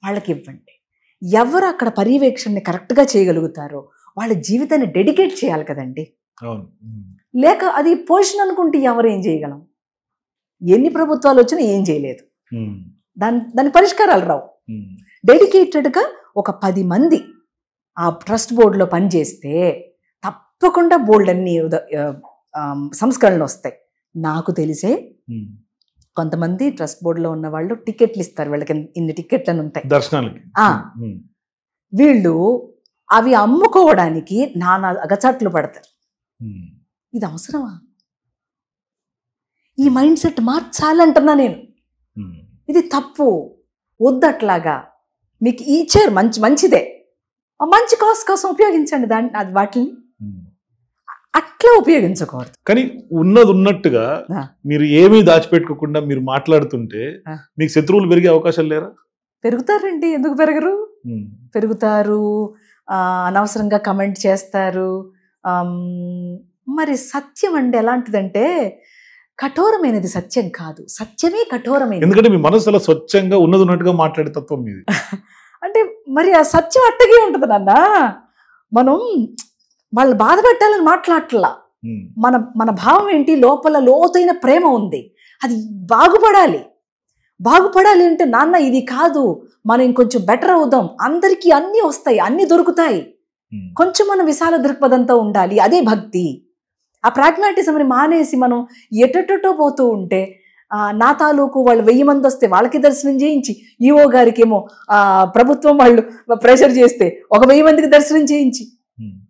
వాళ్ళకి ఇవ్వండి. ఎవరు అక్కడ పర్యవేక్షణని కరెక్ట్గా చేయగలుగుతారో వాళ్ళ జీవితాన్ని డెడికేట్ చేయాలి కదండి. లేక అది పొజిషన్ అనుకుంటే ఎవరు ఏం చేయగలం? ఎన్ని ప్రభుత్వాలు వచ్చినా ఏం చేయలేదు. దాని పరిష్కారాలు రావు. డెడికేటెడ్గా ఒక 10 మంది ఆ ట్రస్ట్ బోర్డులో పనిచేస్తే తప్పకుండా బోర్డు అన్ని సంస్కరణలు వస్తాయి. నాకు తెలిసే కొంతమంది ట్రస్ట్ బోర్డులో ఉన్న వాళ్ళు టికెట్లు ఇస్తారు, వీళ్ళకి ఇన్ని టికెట్లను ఉంటాయి దర్శనాలకి. వీళ్ళు అవి అమ్ముకోవడానికి నానా అగచాట్లు పడతారు. ఇది అవసరమా? ఈ మైండ్ సెట్ మార్చాలంటున్నా నేను. ఇది తప్పు, వద్దట్లాగా. మీకు ఇచ్చారు మంచిదే, ఆ మంచి కాస్ట్ కోసం ఉపయోగించండి అది వాటిని, అట్లా ఉపయోగించకూడదు. కానీ ఉన్నది ఉన్నట్టుగా మీరు ఏమీ దాచిపెట్టుకోకుండా మీరు మాట్లాడుతుంటే మీకు శత్రువులు పెరిగే అవకాశాలు లేరా? పెరుగుతారండి, ఎందుకు పెరగరు? పెరుగుతారు, అనవసరంగా కమెంట్ చేస్తారు. మరి సత్యం అంటే ఎలాంటిదంటే కఠోరమైనది సత్యం కాదు, సత్యమే కఠోరమైనది. ఎందుకంటే మీ మనసు అలా స్వచ్ఛంగా ఉన్నది ఉన్నట్టుగా మాట్లాడే తత్వం మీది. అంటే మరి ఆ సత్యం అట్టగే ఉంటుంది నాన్న. మనం వాళ్ళు బాధ పెట్టాలని మాట్లాడట్లా. మన భావం ఏంటి? లోపల లోతైన ప్రేమ ఉంది, అది బాగుపడాలి. బాగుపడాలి అంటే నాన్న ఇది కాదు, మనం ఇంకొంచెం బెటర్ అవుదాం, అందరికీ అన్నీ వస్తాయి, అన్నీ దొరుకుతాయి, కొంచెం మనం విశాల దృక్పథంతో ఉండాలి. అదే భక్తి. ఆ ప్రాగ్మాటిజంని మానేసి మనం ఎటెటో పోతూ ఉంటే నా తాలూకు వాళ్ళు 1000 మంది వస్తే వాళ్ళకి దర్శనం చేయించి, ఈఓ గారికి ఏమో ప్రభుత్వం వాళ్ళు ప్రెషర్ చేస్తే ఒక 1000 మందికి దర్శనం చేయించి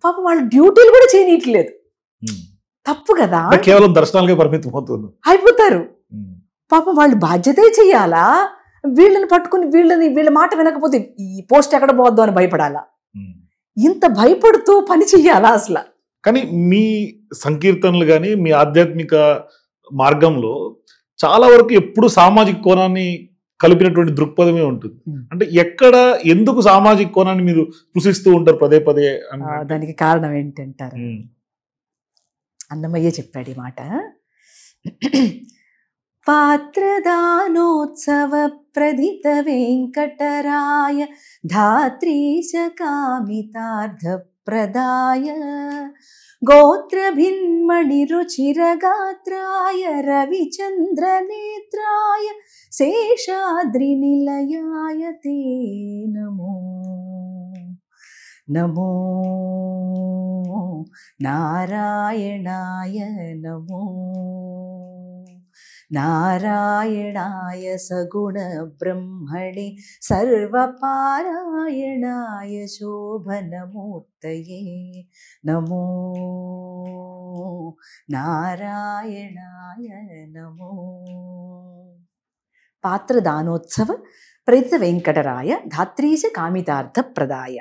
పాపం వాళ్ళు డ్యూటీలు కూడా చేయనీయట్లేదు. తప్పు కదా, కేవలం దర్శనాలకే పరిమితం అయిపోతారు. పాపం వాళ్ళు బాధ్యతే చెయ్యాలా? వీళ్ళని పట్టుకుని వీళ్ళ మాట వినకపోతే ఈ పోస్ట్ ఎక్కడ పోద్దు అని భయపడాలా? ఇంత భయపడుతూ పని చెయ్యాలా అసలు? కానీ మీ సంకీర్తనలు కానీ మీ ఆధ్యాత్మిక మార్గంలో చాలా వరకు ఎప్పుడు సామాజిక కోణాన్ని కలిపినటువంటి దృక్పథమే ఉంటుంది. అంటే ఎక్కడ ఎందుకు సామాజిక కోణాన్ని మీరు కృషిస్తూ ఉంటారు పదే పదే? దానికి కారణం ఏంటంటారు? అన్నమయ్య చెప్పాడు ఈ మాట. పాత్రదానోత్సవ ప్రదిత వెంకటరాయ ధాత్రీశ కామితార్థ ప్రదాయ గోత్రభిన్మణి రుచిరగాత్రాయ రవిచంద్రనేత్రాయ శేషాద్రి నిలయాయ తే నమో నమో నారాయణాయ నమో నారాయణాయ సగుణ బ్రహ్మణే సర్వపారాయణాయ శోభనమూర్తయే నమో నారాయణాయ నమో. పాత్రదానోత్సవ ప్రేత వెంకటరాయ ధాత్రీశ కామితార్థ ప్రదాయ.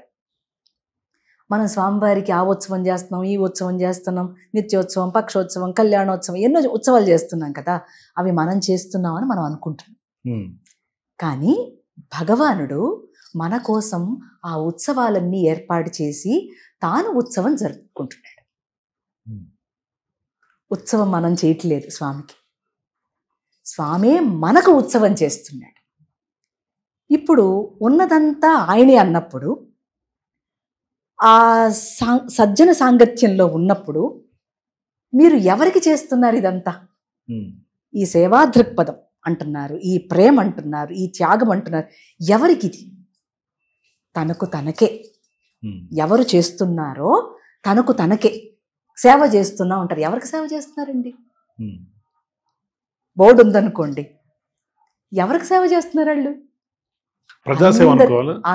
మనం స్వామివారికి ఆ ఉత్సవం చేస్తున్నాం, ఈ ఉత్సవం చేస్తున్నాం, నిత్యోత్సవం, పక్షోత్సవం, కళ్యాణోత్సవం, ఎన్నో ఉత్సవాలు చేస్తున్నాం కదా. అవి మనం చేస్తున్నామని మనం అనుకుంటున్నాం. కానీ భగవానుడు మన కోసం ఆ ఉత్సవాలన్నీ ఏర్పాటు చేసి తాను ఉత్సవం జరుపుకుంటున్నాడు. ఉత్సవం మనం చేయట్లేదు స్వామికి, స్వామే మనకు ఉత్సవం చేస్తున్నాడు. ఇప్పుడు ఉన్నదంతా ఆయనే అన్నప్పుడు, ఆ సజ్జన సాంగత్యంలో ఉన్నప్పుడు మీరు ఎవరికి చేస్తున్నారు ఇదంతా? ఈ సేవా దృక్పథం అంటున్నారు, ఈ ప్రేమ అంటున్నారు, ఈ త్యాగం అంటున్నారు. ఎవరికి ఇది? తనకు తనకే. ఎవరు చేస్తున్నారో తనకు తనకే సేవ చేస్తున్నా ఉంటారు. ఎవరికి సేవ చేస్తున్నారండి? బోర్డు ఉందనుకోండి, ఎవరికి సేవ చేస్తున్నారు వాళ్ళు?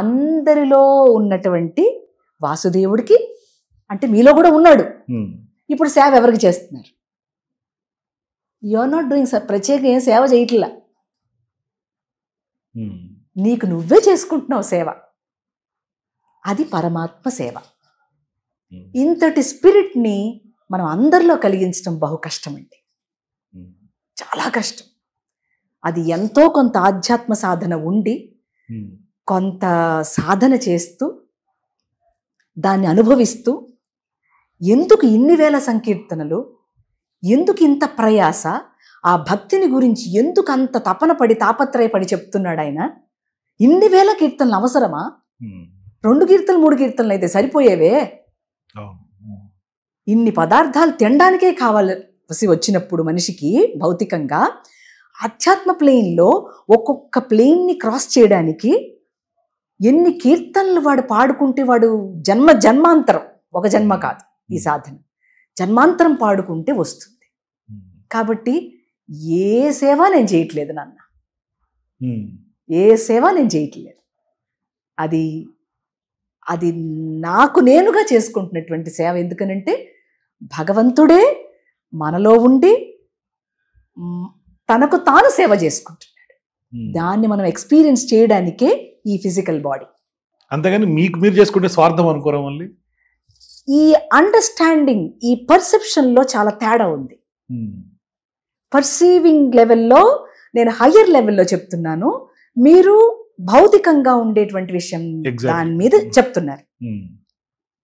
అందరిలో ఉన్నటువంటి వాసుదేవుడికి, అంటే మీలో కూడా ఉన్నాడు. ఇప్పుడు సేవ ఎవరికి చేస్తున్నారు? You are not doing. ప్రత్యేక ఏం సేవ చేయట్లా, నీకు నువ్వే చేసుకుంటున్నావు సేవ. అది పరమాత్మ సేవ. ఇంతటి స్పిరిట్ని మనం అందరిలో కలిగించడం బహు కష్టం అండి, చాలా కష్టం. అది ఎంతో కొంత ఆధ్యాత్మ సాధన ఉండి, కొంత సాధన చేస్తూ దాన్ని అనుభవిస్తూ ఎందుకు ఇన్ని వేల సంకీర్తనలు, ఎందుకు ఇంత ప్రయాస, ఆ భక్తిని గురించి ఎందుకు అంత తపన పడి తాపత్రయపడి చెప్తున్నాడు ఆయన. ఇన్ని వేల కీర్తనలు అవసరమా? 2 కీర్తనలు 3 కీర్తనలు అయితే సరిపోయేవే. ఇన్ని పదార్థాలు తినడానికే కావాల్సి వచ్చినప్పుడు మనిషికి భౌతికంగా, ఆధ్యాత్మ ప్లేన్లో ఒక్కొక్క ప్లేన్ని క్రాస్ చేయడానికి ఎన్ని కీర్తనలు వాడు పాడుకుంటే, వాడు జన్మాంతరం, ఒక జన్మ కాదు ఈ సాధన, జన్మాంతరం పాడుకుంటే వస్తుంది. కాబట్టి ఏ సేవ నేను చేయట్లేదు నాన్న, ఏ సేవ నేను చేయట్లేదు. అది అది నాకు నేనుగా చేసుకుంటున్నటువంటి సేవ. ఎందుకనంటే భగవంతుడే మనలో ఉండి తనకు తాను సేవ చేసుకుంటున్నాడు. దాన్ని మనం ఎక్స్పీరియన్స్ చేయడానికే ఈ ఫిజికల్ బాడీ. అంతేగాని మీకు మీరు చేసుకుంటే స్వార్థం అనుకోరా మళ్ళీ? ఈ అండర్స్టాండింగ్, ఈ పర్సెప్షన్లో చాలా తేడా ఉంది. పర్సీవింగ్ లెవెల్లో నేను హయ్యర్ లెవెల్లో చెప్తున్నాను, మీరు భౌతికంగా ఉండేటువంటి విషయం దాని మీద చెప్తున్నారు.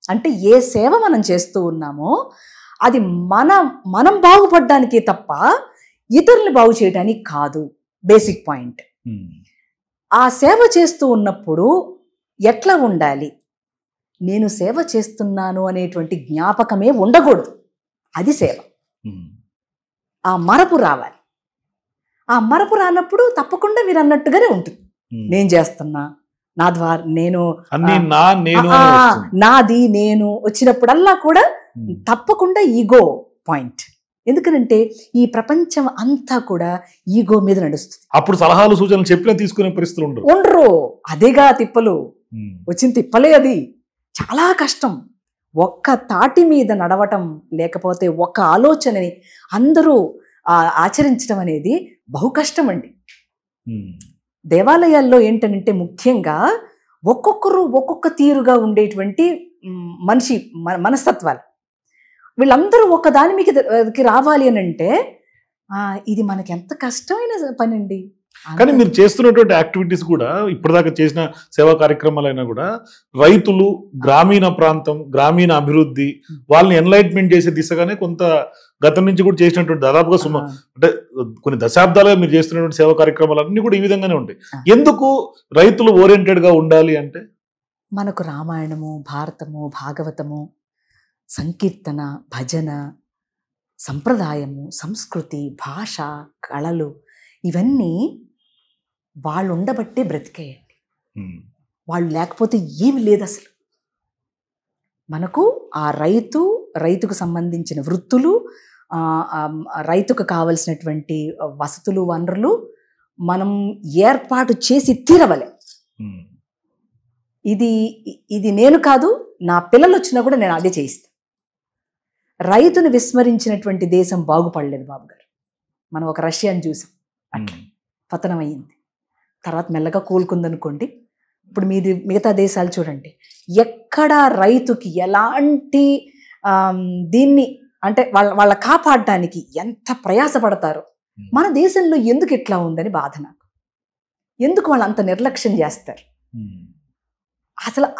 అంటే ఏ సేవ మనం చేస్తూ ఉన్నామో అది మనం బాగుపడడానికి తప్ప ఇతరులను బాగు చేయడానికి కాదు. Basic point. ఆ సేవ చేస్తూ ఉన్నప్పుడు ఎట్లా ఉండాలి, నేను సేవ చేస్తున్నాను అనేటువంటి జ్ఞాపకమే ఉండకూడదు. అది సేవ. ఆ మరపు రావాలి. ఆ మరపు రానప్పుడు తప్పకుండా మీరు అన్నట్టుగానే ఉంటుంది. నేను చేస్తున్నా, నా ద్వారా నేను, నాది నేను వచ్చినప్పుడల్లా కూడా తప్పకుండా ఈగో పాయింట్. ఎందుకనంటే ఈ ప్రపంచం అంతా కూడా ఈగో మీద నడుస్తుంది. అప్పుడు సలహాలు సూచనలు చెప్పినా తీసుకునే పరిస్థితులు ఉండరు. అదేగా తిప్పలు, వచ్చిన తిప్పలే. అది చాలా కష్టం. ఒక్క తాటి మీద నడవటం, లేకపోతే ఒక్క ఆలోచనని అందరూ ఆచరించడం అనేది బహు కష్టం అండి. దేవాలయాల్లో ఏంటంటే ముఖ్యంగా ఒక్కొక్కరు ఒక్కొక్క తీరుగా ఉండేటువంటి మనస్తత్వాలు. వీళ్ళందరూ ఒక దాని మీదకి రావాలి అని అంటే ఇది మనకి ఎంత కష్టమైన పని అండి. కానీ మీరు చేస్తున్నటువంటి యాక్టివిటీస్ కూడా, ఇప్పటిదాకా చేసిన సేవా కార్యక్రమాలైనా కూడా రైతులు, గ్రామీణ ప్రాంతం, గ్రామీణ అభివృద్ధి, వాళ్ళని ఎన్లైట్మెంట్ చేసే దిశగానే కొంత గతం నుంచి కూడా చేసినటువంటి దాదాపుగా అంటే కొన్ని దశాబ్దాలుగా మీరు చేస్తున్నటువంటి సేవా కార్యక్రమాలు అన్ని కూడా ఈ విధంగానే ఉంటాయి. ఎందుకు రైతులు ఓరియంటెడ్ గా ఉండాలి అంటే, మనకు రామాయణము, భారతము, భాగవతము, సంకీర్తన, భజన, సంప్రదాయము, సంస్కృతి, భాష, కళలు ఇవన్నీ వాళ్ళు ఉండబట్టే బ్రతికేయండి. వాళ్ళు లేకపోతే ఏమి లేదు అసలు. మనకు ఆ రైతుకు సంబంధించిన వృత్తులు, రైతుకు కావలసినటువంటి వసతులు, వనరులు మనం ఏర్పాటు చేసి తీరవలే. ఇది నేను కాదు, నా పిల్లలు వచ్చినా కూడా నేను అదే చేయిస్తాను. రైతును విస్మరించినటువంటి దేశం బాగుపడలేదు బాబు గారు. మనం ఒక రష్యాని చూసాం, పతనమయ్యింది. తర్వాత మెల్లగా కోలుకుందనుకోండి. ఇప్పుడు మిగతా దేశాలు చూడండి, ఎక్కడ రైతుకి ఎలాంటి దీన్ని అంటే వాళ్ళ కాపాడడానికి ఎంత ప్రయాసపడతారో. మన దేశంలో ఎందుకు ఇట్లా ఉందని బాధ నాకు. ఎందుకు వాళ్ళు అంత నిర్లక్ష్యం చేస్తారు?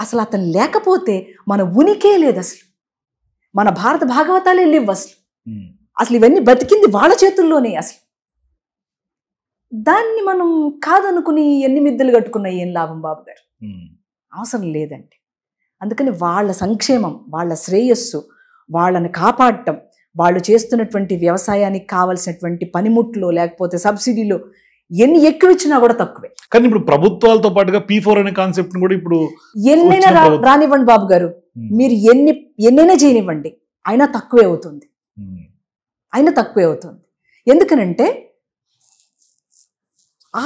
అసలు అతను లేకపోతే మన ఉనికే లేదు. అసలు మన భారత భాగవతాలే లేవు. అసలు ఇవన్నీ బతికింది వాళ్ళ చేతుల్లోనే. అసలు దాన్ని మనం కాదనుకుని ఎన్ని మిద్దెలు కట్టుకున్నా ఏం లాభం బాబు గారు? అవసరం లేదండి. అందుకని వాళ్ళ సంక్షేమం, వాళ్ళ శ్రేయస్సు, వాళ్ళని కాపాడటం, వాళ్ళు చేస్తున్నటువంటి వ్యవసాయానికి కావాల్సినటువంటి పనిముట్లు లేకపోతే సబ్సిడీలు ఎన్ని ఎక్కువ ఇచ్చినా కూడా తక్కువే. కానీ ఇప్పుడు ప్రభుత్వాలతో పాటుగా P4 అనే కాన్సెప్ట్ కూడా ఇప్పుడు ఎన్నైనా రానివ్వండి బాబు గారు, మీరు ఎన్నైనా చేయనివ్వండి, అయినా తక్కువే అవుతుంది. ఎందుకనంటే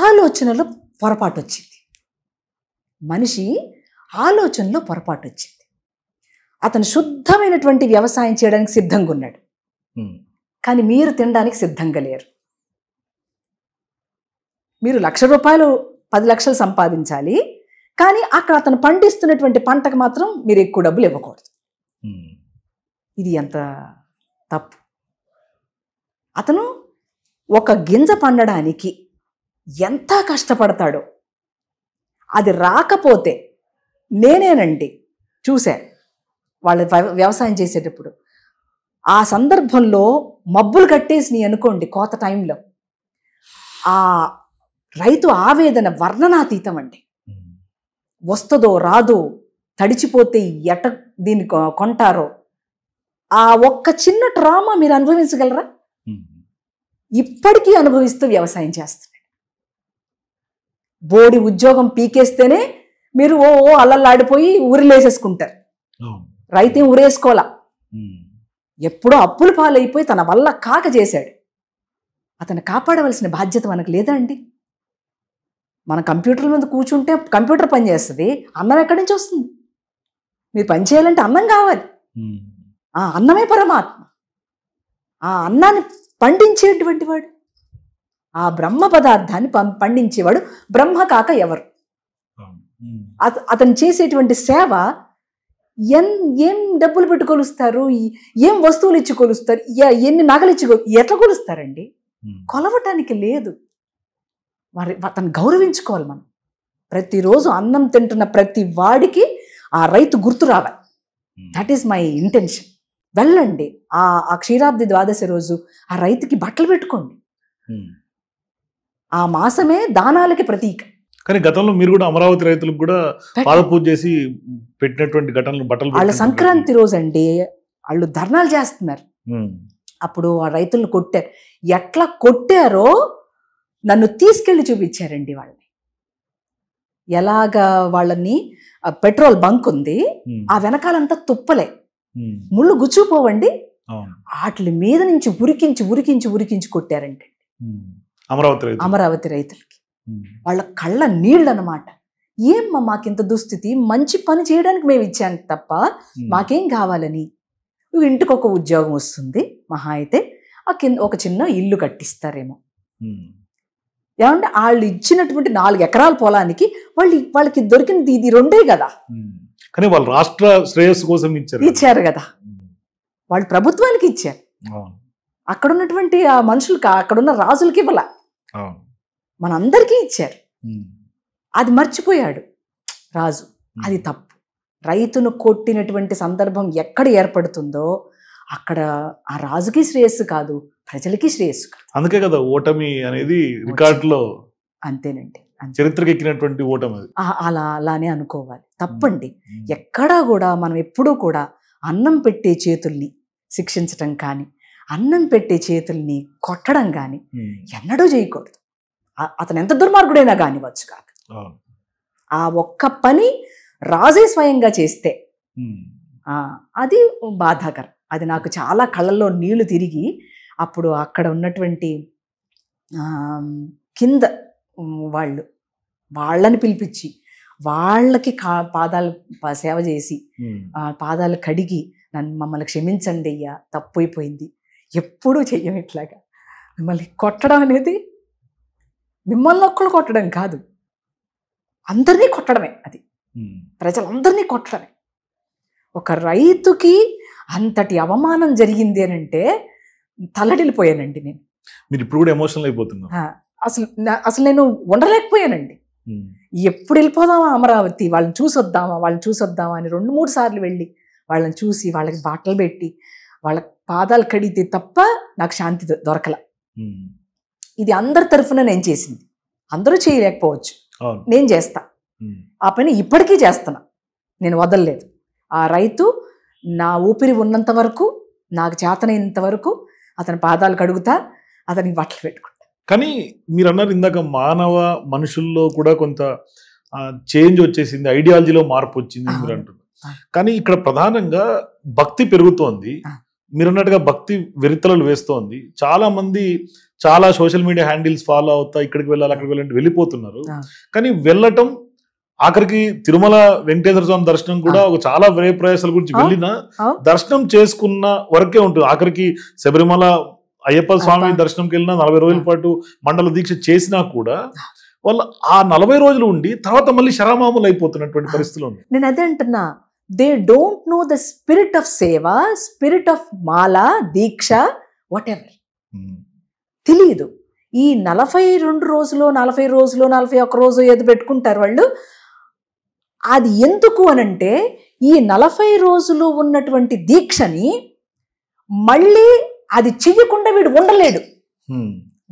ఆలోచనలో పొరపాటు వచ్చింది. మనిషి ఆలోచనలో పొరపాటు వచ్చింది. అతను శుద్ధమైనటువంటి వ్యవసాయం చేయడానికి సిద్ధంగా ఉన్నాడు, కానీ మీరు తినడానికి సిద్ధంగా లేరు. మీరు ₹1,00,000 10 లక్షలు సంపాదించాలి, కానీ అక్కడ అతను పండిస్తున్నటువంటి పంటకు మాత్రం మీరు ఎక్కువ డబ్బులు ఇవ్వకూడదు. ఇది ఎంత తప్పు. అతను ఒక గింజ పండడానికి ఎంత కష్టపడతాడో అది రాకపోతే నేనేనండి చూసా వాళ్ళు వ్యవసాయం చేసేటప్పుడు. ఆ సందర్భంలో మబ్బులు కట్టేసినాయి అనుకోండి కోత టైంలో, ఆ రైతు ఆవేదన వర్ణనాతీతం అండి. వస్తుందో రాదో, తడిచిపోతే ఎట దీన్ని కొంటారో, ఆ ఒక్క చిన్న ట్రామా మీరు అనుభవించగలరా? ఇప్పటికీ అనుభవిస్తూ వ్యవసాయం చేస్తున్నాడు. బోడి ఉద్యోగం పీకేస్తేనే మీరు ఓ అల్లల్లాడిపోయి ఊరిలేసేసుకుంటారు. రైతేం ఊరేసుకోవాలా, ఎప్పుడో అప్పులు పాలైపోయి తన వల్ల కాక చేశాడు. అతను కాపాడవలసిన బాధ్యత మనకు లేదా అండి? మన కంప్యూటర్ల మీద కూర్చుంటే కంప్యూటర్ పని చేస్తుంది, అన్నం ఎక్కడి నుంచి వస్తుంది? మీరు పని చేయాలంటే అన్నం కావాలి. ఆ అన్నమే పరమాత్మ. ఆ అన్నాన్ని పండించేటువంటి వాడు, ఆ బ్రహ్మ పదార్థాన్ని పండించేవాడు బ్రహ్మ కాక ఎవరు? అతను చేసేటువంటి సేవ ఏం డబ్బులు పెట్టి కొలుస్తారు, ఏం వస్తువులు ఇచ్చి కొలుస్తారు, ఎన్ని నగలు ఇచ్చి ఎట్లా కొలుస్తారండి? కొలవటానికి లేదు. మరి అతను గౌరవించుకోవాలి. మనం ప్రతిరోజు అన్నం తింటున్న ప్రతి వాడికి ఆ రైతు గుర్తు రావాలి. That is my intention. వెళ్ళండి ఆ క్షీరాబ్ది ద్వాదశి రోజు ఆ రైతుకి బట్టలు పెట్టుకోండి. ఆ మాసమే దానాలకి ప్రతీక. కానీ గతంలో మీరు కూడా అమరావతి రైతులకు కూడా పాదపూజ చేసి పెట్టినటువంటి ఘటనలు, బట్టలు వాళ్ళ సంక్రాంతి రోజు అండి వాళ్ళు ధర్నాలు చేస్తున్నారు. అప్పుడు ఆ రైతులను కొట్టారు. ఎట్లా కొట్టారో నన్ను తీసుకెళ్లి చూపించారండి వాళ్ళని. ఎలాగా వాళ్ళని, పెట్రోల్ బంక్ ఉంది, ఆ వెనకాలంతా తుప్పలే, ముళ్ళు గుచ్చుపోవండి, వాటి మీద నుంచి ఉరికించి ఉరికించి ఉరికించి కొట్టారండి అమరావతి రైతులకి. వాళ్ళ కళ్ళ నీళ్ళు అన్నమాట. ఏమ్మా మాకింత దుస్థితి, మంచి పని చేయడానికి మేము ఇచ్చాం తప్ప మాకేం కావాలని? నువ్వు ఇంటికి ఒక ఉద్యోగం వస్తుంది, మహా అయితే ఒక చిన్న ఇల్లు కట్టిస్తారేమో. ఏమంటే వాళ్ళు ఇచ్చినటువంటి 4 ఎకరాల పొలానికి వాళ్ళకి దొరికినది ఇది 2 కదా. కానీ వాళ్ళు రాష్ట్ర శ్రేయస్సు కోసం ఇచ్చారు కదా. వాళ్ళు ప్రభుత్వానికి ఇచ్చారు. అక్కడ ఉన్నటువంటి ఆ మనుషులకి, అక్కడున్న రాజులకి ఇవ్వాల, మనందరికీ ఇచ్చారు. అది మర్చిపోయాడు రాజు. అది తప్పు. రైతును కొట్టినటువంటి సందర్భం ఎక్కడ ఏర్పడుతుందో అక్కడ ఆ రాజుకి శ్రేయస్సు కాదు, ప్రజలకి శ్రేయస్సు కాదు. అందుకే కదా ఓటమి అనేది రికార్డులో. అంతేనండి, చరిత్రకి ఎక్కినటువంటి ఓటమి. అలానే అనుకోవాలి. తప్పండి. ఎక్కడా కూడా మనం ఎప్పుడూ కూడా అన్నం పెట్టే చేతుల్ని శిక్షించటం కానీ, అన్నం పెట్టే చేతుల్ని కొట్టడం కానీ ఎన్నడూ చేయకూడదు. అతను ఎంత దుర్మార్గుడైనా కానివచ్చు కాక. ఆ ఒక్క పని రాజే స్వయంగా చేస్తే అది బాధాకరం. అది నాకు చాలా కళ్ళల్లో నీళ్లు తిరిగి, అప్పుడు అక్కడ ఉన్నటువంటి కింద వాళ్ళని పిలిపించి వాళ్ళకి పాదాలు సేవ చేసి, పాదాలు కడిగి, మమ్మల్ని క్షమించండి అయ్యా, తప్పు అయిపోయింది, ఎప్పుడూ చెయ్యం ఇట్లాగా. మిమ్మల్ని కొట్టడం అనేది మిమ్మల్ని ఒక్కళ్ళు కొట్టడం కాదు, అందరినీ కొట్టడమే. అది ప్రజలందరినీ కొట్టడమే. ఒక రైతుకి అంతటి అవమానం జరిగింది అని అంటే తల్లడిల్లిపోయానండి నేను. మీరు ఇప్పుడు కూడా ఎమోషనల్ అయిపోతున్నా. అసలు నేను ఉండలేకపోయానండి. ఎప్పుడు వెళ్ళిపోదామా అమరావతి, వాళ్ళని చూసొద్దామా అని 2-3 సార్లు వెళ్ళి వాళ్ళని చూసి, వాళ్ళకి బాటలు పెట్టి, వాళ్ళ పాదాలు కడిగితే తప్ప నాకు శాంతి దొరకల. ఇది అందరి తరఫున నేను చేసింది. అందరూ చేయలేకపోవచ్చు, నేను చేస్తా. ఆ పని ఇప్పటికీ చేస్తున్నా, నేను వదలలేదు. ఆ రైతు నా ఊపిరి ఉన్నంత వరకు, నాకు చేతనైనంత వరకు అతని పాదాలు కడుగుతా, అతనికి బట్టలు పెట్టుకుంటా. కానీ మీరు అన్నారు ఇందాక మనుషుల్లో కూడా కొంత చేంజ్ వచ్చేసింది, ఐడియాలజీలో మార్పు వచ్చింది మీరు అంటున్నారు. కానీ ఇక్కడ ప్రధానంగా భక్తి పెరుగుతోంది. మీరు అన్నట్టుగా భక్తి వెరితలలు వేస్తోంది. చాలా మంది చాలా సోషల్ మీడియా హ్యాండిల్స్ ఫాలో అవుతా ఇక్కడికి వెళ్ళాలి, అక్కడికి వెళ్ళాలంటే వెళ్ళిపోతున్నారు. కానీ వెళ్ళటం, ఆఖరికి తిరుమల వెంకటేశ్వర స్వామి దర్శనం కూడా ఒక చాలా వ్యయ ప్రయాసాల గురించి వెళ్ళిన దర్శనం చేసుకున్న వరకే ఉంటుంది. ఆఖరికి శబరిమల అయ్యప్ప స్వామి దర్శనంకి వెళ్ళినా 40 రోజుల పాటు మండల దీక్ష చేసినా కూడా వాళ్ళు ఆ 40 రోజులు ఉండి తర్వాత మళ్ళీ శరామాములు అయిపోతున్నటువంటి పరిస్థితులు ఉన్నాయి. నేను అదే అంటున్నా, they don't know the spirit of seva, spirit of mala, deeksha, whatever తెలియదు. ఈ 42 రోజులు, 40 రోజులు, 41 రోజు ఏదో పెట్టుకుంటారు వాళ్ళు. అది ఎందుకు అనంటే ఈ 40 రోజులు ఉన్నటువంటి దీక్షని మళ్ళీ అది చెయ్యకుండా వీడు ఉండలేడు.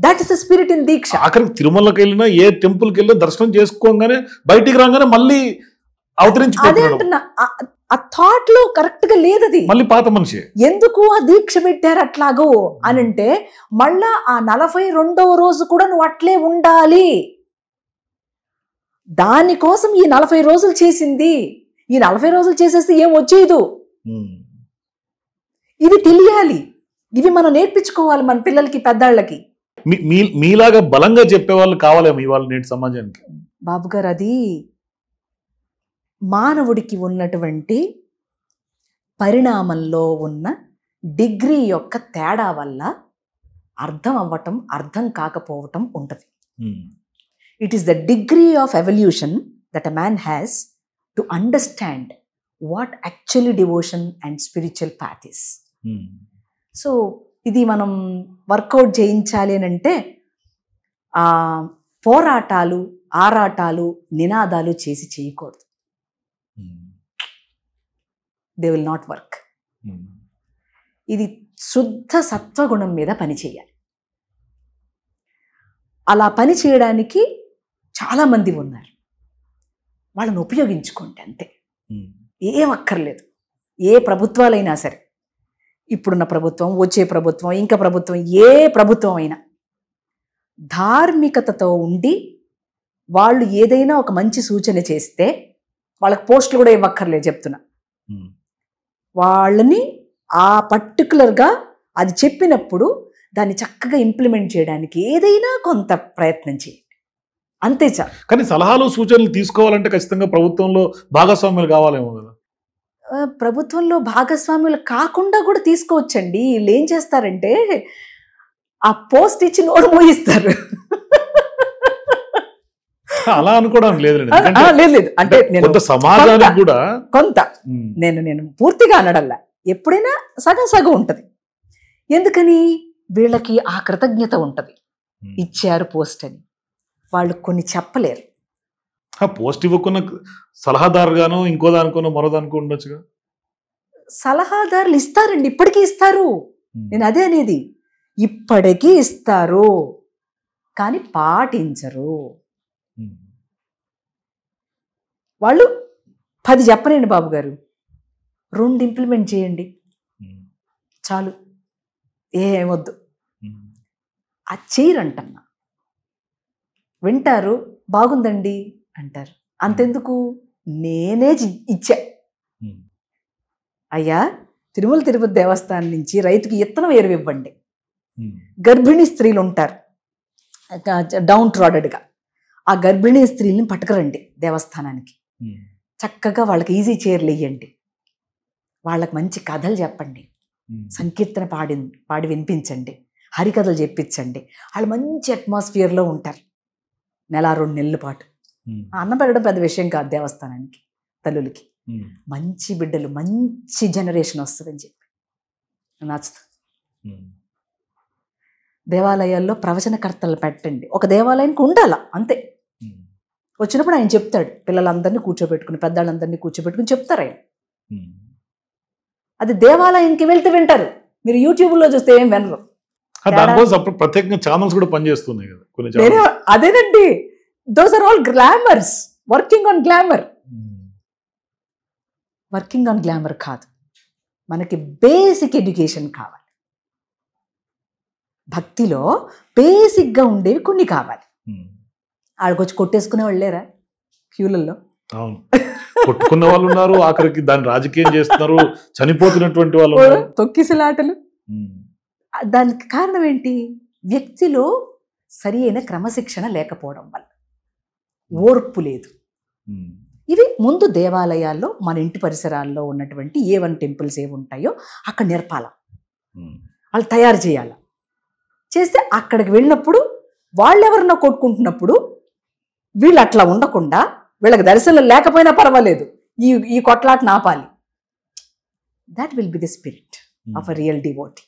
That is the spirit in deeksha. ఆఖరికి తిరుమలకి వెళ్ళినా ఏ టెంపుల్కి వెళ్ళినా దర్శనం చేసుకోగానే బయటికి రాగానే మళ్ళీ అదే అవతరించిపోతున్నాడు. అంటున్నా, ఆ థాట్ లో కరెక్ట్ గా లేదు అది. మళ్ళీ పాత మనిషి. ఎందుకు ఆ దీక్ష పెట్టారు అట్లాగో అనంటే మళ్ళా ఆ 42వ రోజు కూడా నువ్వు అట్లే ఉండాలి. దానికోసం ఈ 40 రోజులు చేసింది. ఈ 40 రోజులు చేసేస్తే ఏం వచ్చేదు. ఇది తెలియాలి. ఇవి మనం నేర్పించుకోవాలి మన పిల్లలకి, పెద్దాళ్ళకి. మీలాగా బలంగా చెప్పేవాళ్ళు కావాలేమో ఇవాళ నేటి సమాజానికి. బాబు గారు, అది మానవుడికి ఉన్నటువంటి పరిణామంలో ఉన్న డిగ్రీ యొక్క తేడా వల్ల అర్థం అవ్వటం, అర్థం కాకపోవటం ఉంటుంది. It is the degree of evolution that a man has to understand what actually devotion and spiritual path is. So ఇది మనం వర్కౌట్ చేయించాలి అని అంటే పోరాటాలు, ఆరాటాలు, నినాదాలు చేసి చేయకూడదు. They will not work. ఇది శుద్ధ సత్వగుణం మీద పని చేయాలి. అలా పని చేయడానికి చాలామంది ఉన్నారు. వాళ్ళని ఉపయోగించుకోండి అంతే. ఏం అక్కర్లేదు. ఏ ప్రభుత్వాలైనా సరే, ఇప్పుడున్న ప్రభుత్వం, వచ్చే ప్రభుత్వం, ఇంకా ప్రభుత్వం, ఏ ప్రభుత్వం అయినా ధార్మికతతో ఉండి వాళ్ళు ఏదైనా ఒక మంచి సూచన చేస్తే వాళ్ళకి పోస్టులు కూడా ఇవ్వక్కర్లేదు చెప్తున్నా. వాళ్ళని ఆ పర్టికులర్గా అది చెప్పినప్పుడు దాన్ని చక్కగా ఇంప్లిమెంట్ చేయడానికి ఏదైనా కొంత ప్రయత్నం చేయండి, అంతే చాలు. కానీ సలహాలు, సూచనలు తీసుకోవాలంటే ఖచ్చితంగా ప్రభుత్వంలో భాగస్వాములు కావాలేమో కదా. ప్రభుత్వంలో భాగస్వాములు కాకుండా కూడా తీసుకోవచ్చండి. వీళ్ళు ఏం చేస్తారంటే ఆ పోస్ట్ ఇచ్చి నోరు మోయిస్తారు. అలా అనుకోవడం లేదు. లేదు అంటే కొంత సమాజానికి కూడా కొంత నేను పూర్తిగా అనడల్లా, ఎప్పుడైనా సగం సగం ఉంటుంది. ఎందుకని వీళ్ళకి ఆ కృతజ్ఞత ఉంటుంది. ఇచ్చారు పోస్ట్ అని వాళ్ళు కొన్ని చెప్పలేరు. పోస్ట్ ఇవ్వకుండా సలహాదారుగానో ఇంకో దానికోనో మరో దానికో ఉండొచ్చుగా. సలహాదారులు ఇస్తారండి, ఇప్పటికీ ఇస్తారు. నేను అదే అనేది, ఇప్పటికీ ఇస్తారు కానీ పాటించరు. వాళ్ళు 10 చెప్పనండి బాబు గారు, 2 ఇంప్లిమెంట్ చేయండి చాలు, ఏమొద్దు. అది చేయరంటన్నా. వింటారు, బాగుందండి అంటారు, అంతెందుకు నేనే ఇచ్చా. అయ్యా, తిరుమల తిరుపతి దేవస్థానం నుంచి రైతుకి ఇత్తనం ఎరువు ఇవ్వండి. గర్భిణీ స్త్రీలు ఉంటారు డౌన్ ట్రాడెడ్గా, ఆ గర్భిణీ స్త్రీలను పట్టుకురండి దేవస్థానానికి. చక్కగా వాళ్ళకి ఈజీ చైర్లు వేయండి, వాళ్ళకి మంచి కథలు చెప్పండి, సంకీర్తన పాడి వినిపించండి, హరికథలు చెప్పించండి. వాళ్ళు మంచి అట్మాస్ఫియర్లో ఉంటారు 1-2 నెలల పాటు. అన్నం పెట్టడం పెద్ద విషయం కాదు దేవస్థానానికి, తల్లులకి. మంచి బిడ్డలు, మంచి జనరేషన్ వస్తుందని చెప్పి నచ్చుతుంది. దేవాలయాల్లో ప్రవచనకర్తలు పెట్టండి, ఒక దేవాలయానికి ఉండాల అంతే. వచ్చినప్పుడు ఆయన చెప్తాడు, పిల్లలందరినీ కూర్చోబెట్టుకుని, పెద్దవాళ్ళందరినీ కూర్చోబెట్టుకుని చెప్తారు ఆయన. అది దేవాలయానికి వెళ్తే వింటారు, మీరు యూట్యూబ్లో చూస్తే ఏం వినరు. ప్రత్యేకంగా ఛానల్స్ కూడా పనిచేస్తున్నాయి కదా కొన్ని. అదేనండి, those are all glamours, working on glamour. Working on glamour కాదు, మనకి బేసిక్ ఎడ్యుకేషన్ కావాలి. భక్తిలో బేసిక్గా ఉండేవి కొన్ని కావాలి. ఆడికొచ్చి కొట్టేసుకునే వాళ్ళేరా క్యూలలో. కొట్టుకున్న వాళ్ళు ఉన్నారు, ఆఖరికి దాన్ని రాజకీయం చేస్తున్నారు, చనిపోతున్నటువంటి వాళ్ళు, తొక్కిసలాటలు. దానికి కారణం ఏంటి? వ్యక్తిలో సరి అయిన క్రమశిక్షణ లేకపోవడం వల్ల, ఓర్పు లేదు. ఇవి ముందు దేవాలయాల్లో, మన ఇంటి పరిసరాల్లో ఉన్నటువంటి A1 టెంపుల్స్ ఏవి ఉంటాయో అక్కడ నేర్పాల, వాళ్ళు తయారు చేయాలి. చేస్తే అక్కడికి వెళ్ళినప్పుడు వాళ్ళెవరన్నా కొట్టుకుంటున్నప్పుడు వీళ్ళు అట్లా ఉండకుండా, వీళ్ళకి దర్శనం లేకపోయినా పర్వాలేదు, ఈ కొట్లాటను ఆపాలి. That will be the spirit of a real devotee.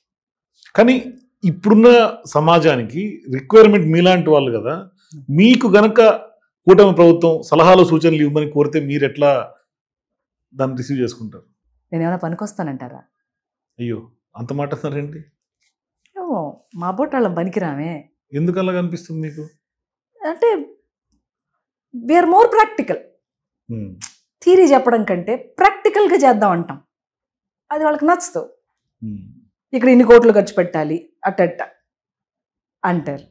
కానీ ఇప్పుడున్న సమాజానికి రిక్వైర్మెంట్ మీలాంటి వాళ్ళు కదా, మీకు గనక కూటమి ప్రభుత్వం సలహాలు సూచనలు ఇవ్వమని కోరితే మీరు ఎట్లా దాన్ని రిసీవ్ చేసుకుంటారు? నేను ఏమైనా పనికొస్తానంటారా? అయ్యో, అంత మాట అన్నారేంటి? ఏమో మా బొట్టాళ్ళం పనికిరామే. ఎందుకు అలా అనిపిస్తుంది మీకు? అంటే వీఆర్ మోర్ ప్రాక్టికల్. థియరీ చెప్పడం కంటే ప్రాక్టికల్గా చేద్దాం అంటాం. అది వాళ్ళకి నచ్చదు. ఇక్కడ ఇన్ని కోట్లు ఖర్చు పెట్టాలి అట్ట అంటారు.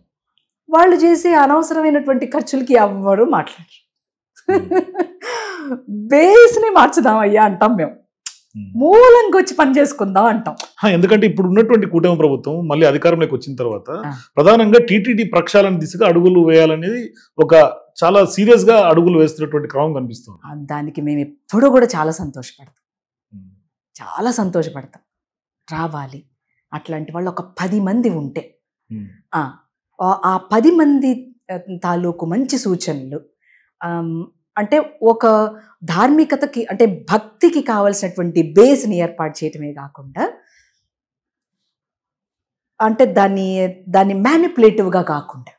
వాళ్ళు చేసే అనవసరమైనటువంటి ఖర్చులకి ఎవ్వరు మాట్లాడరు. బేస్ని మార్చుదాం అయ్యా అంటాం మేము. మూలంగా వచ్చి పని చేసుకుందాం అంటాం. ఎందుకంటే ఇప్పుడు ఉన్నటువంటి కూటమి ప్రభుత్వం మళ్ళీ అధికారంలోకి వచ్చిన తర్వాత ప్రధానంగా టీటీడీ ప్రక్షాళన దిశగా అడుగులు వేయాలనేది ఒక చాలా సీరియస్ గా అడుగులు వేస్తున్నటువంటి క్రమం కనిపిస్తుంది. దానికి మేము ఎప్పుడూ కూడా చాలా సంతోషపడతాం. రావాలి అట్లాంటి వాళ్ళు ఒక 10 మంది ఉంటే ఆ 10 మంది తాలూకు మంచి సూచనలు, అంటే ఒక ధార్మికతకి అంటే భక్తికి కావలసినటువంటి బేస్ని ఏర్పాటు చేయటమే కాకుండా, అంటే దాన్ని మ్యానిపులేటివ్గా కాకుండా,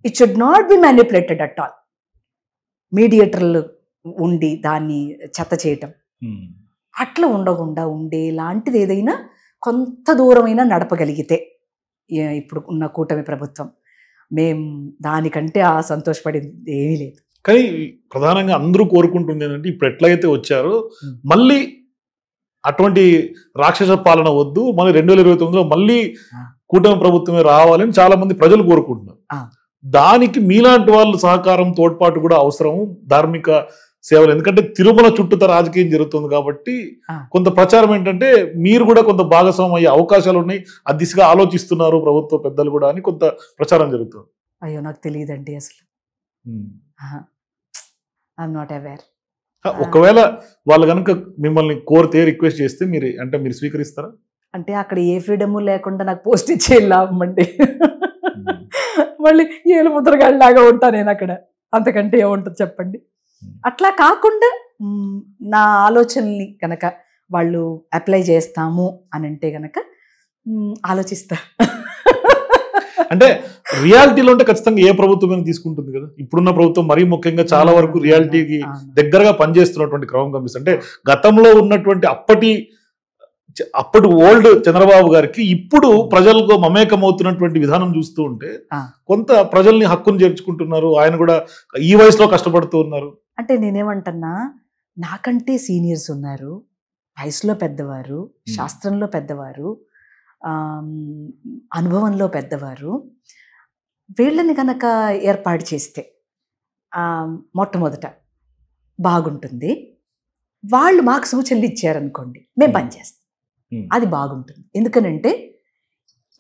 it should not be manipulated at all. మీడియేటర్లు ఉండి దాన్ని చెత్త చేయటం అట్లా ఉండకుండా ఉండేలాంటిది ఏదైనా కొంత దూరమైనా నడపగలిగితే ఇప్పుడు ఉన్న కూటమి ప్రభుత్వం, మేము దానికంటే సంతోషపడింది ఏమీ లేదు. కానీ ప్రధానంగా అందరూ కోరుకుంటుంది ఏంటంటే ఇప్పుడు ఎట్లయితే వచ్చారో మళ్ళీ అటువంటి రాక్షస పాలన వద్దు, మళ్ళీ 2029లో మళ్ళీ కూటమి ప్రభుత్వమే రావాలని చాలా మంది ప్రజలు కోరుకుంటున్నారు. దానికి మీలాంటి వాళ్ళు సహకారం, తోడ్పాటు కూడా అవసరం. ధార్మిక సేవలు, ఎందుకంటే తిరుమల చుట్టూత రాజకీయం జరుగుతుంది కాబట్టి కొంత ప్రచారం ఏంటంటే మీరు కూడా కొంత భాగస్వామ్యం అయ్యే అవకాశాలు ఉన్నాయి, ఆ దిశగా ఆలోచిస్తున్నారు ప్రభుత్వ పెద్దలు కూడా అని కొంత ప్రచారం జరుగుతుంది. అయ్యో నాకు తెలియదండి అసలు. I'm not aware. ఒకవేళ వాళ్ళు కనుక మిమ్మల్ని కోరితే, రిక్వెస్ట్ చేస్తే మీరు స్వీకరిస్తారా? అంటే అక్కడ ఏ ఫ్రీడము లేకుండా నాకు పోస్ట్ ఇచ్చే లాభం అండి. మళ్ళీ ఏలు ముద్రగాళ్ళలాగా ఉంటా నేను అక్కడ. అంతకంటే ఏముంటుంది చెప్పండి. అట్లా కాకుండా నా ఆలోచనల్ని కనుక వాళ్ళు అప్లై చేస్తాము అని అంటే కనుక ఆలోచిస్తా. అంటే రియాలిటీలో ఉంటే ఖచ్చితంగా ఏ ప్రభుత్వం తీసుకుంటుంది కదా. ఇప్పుడున్న ప్రభుత్వం మరీ ముఖ్యంగా చాలా వరకు రియాలిటీకి దగ్గరగా పనిచేస్తున్నటువంటి క్రమం కనిపిస్తుంది. అంటే గతంలో ఉన్నటువంటి అప్పటి ఓల్డ్ చంద్రబాబు గారికి ఇప్పుడు ప్రజలకు మమేకమవుతున్నటువంటి విధానం చూస్తూ ఉంటే కొంత ప్రజల్ని హక్కును చేర్చుకుంటున్నారు. ఆయన కూడా ఈ వయసులో కష్టపడుతూ ఉన్నారు. అంటే నేనేమంటున్నా, నాకంటే సీనియర్స్ ఉన్నారు, వయసులో పెద్దవారు, శాస్త్రంలో పెద్దవారు, అనుభవంలో పెద్దవారు. వీళ్ళని కనుక ఏర్పాటు చేస్తే మొట్టమొదట బాగుంటుంది. వాళ్ళు మాకు సూచనలు ఇచ్చారనుకోండి, మేము పనిచేస్తాం, అది బాగుంటుంది. ఎందుకనంటే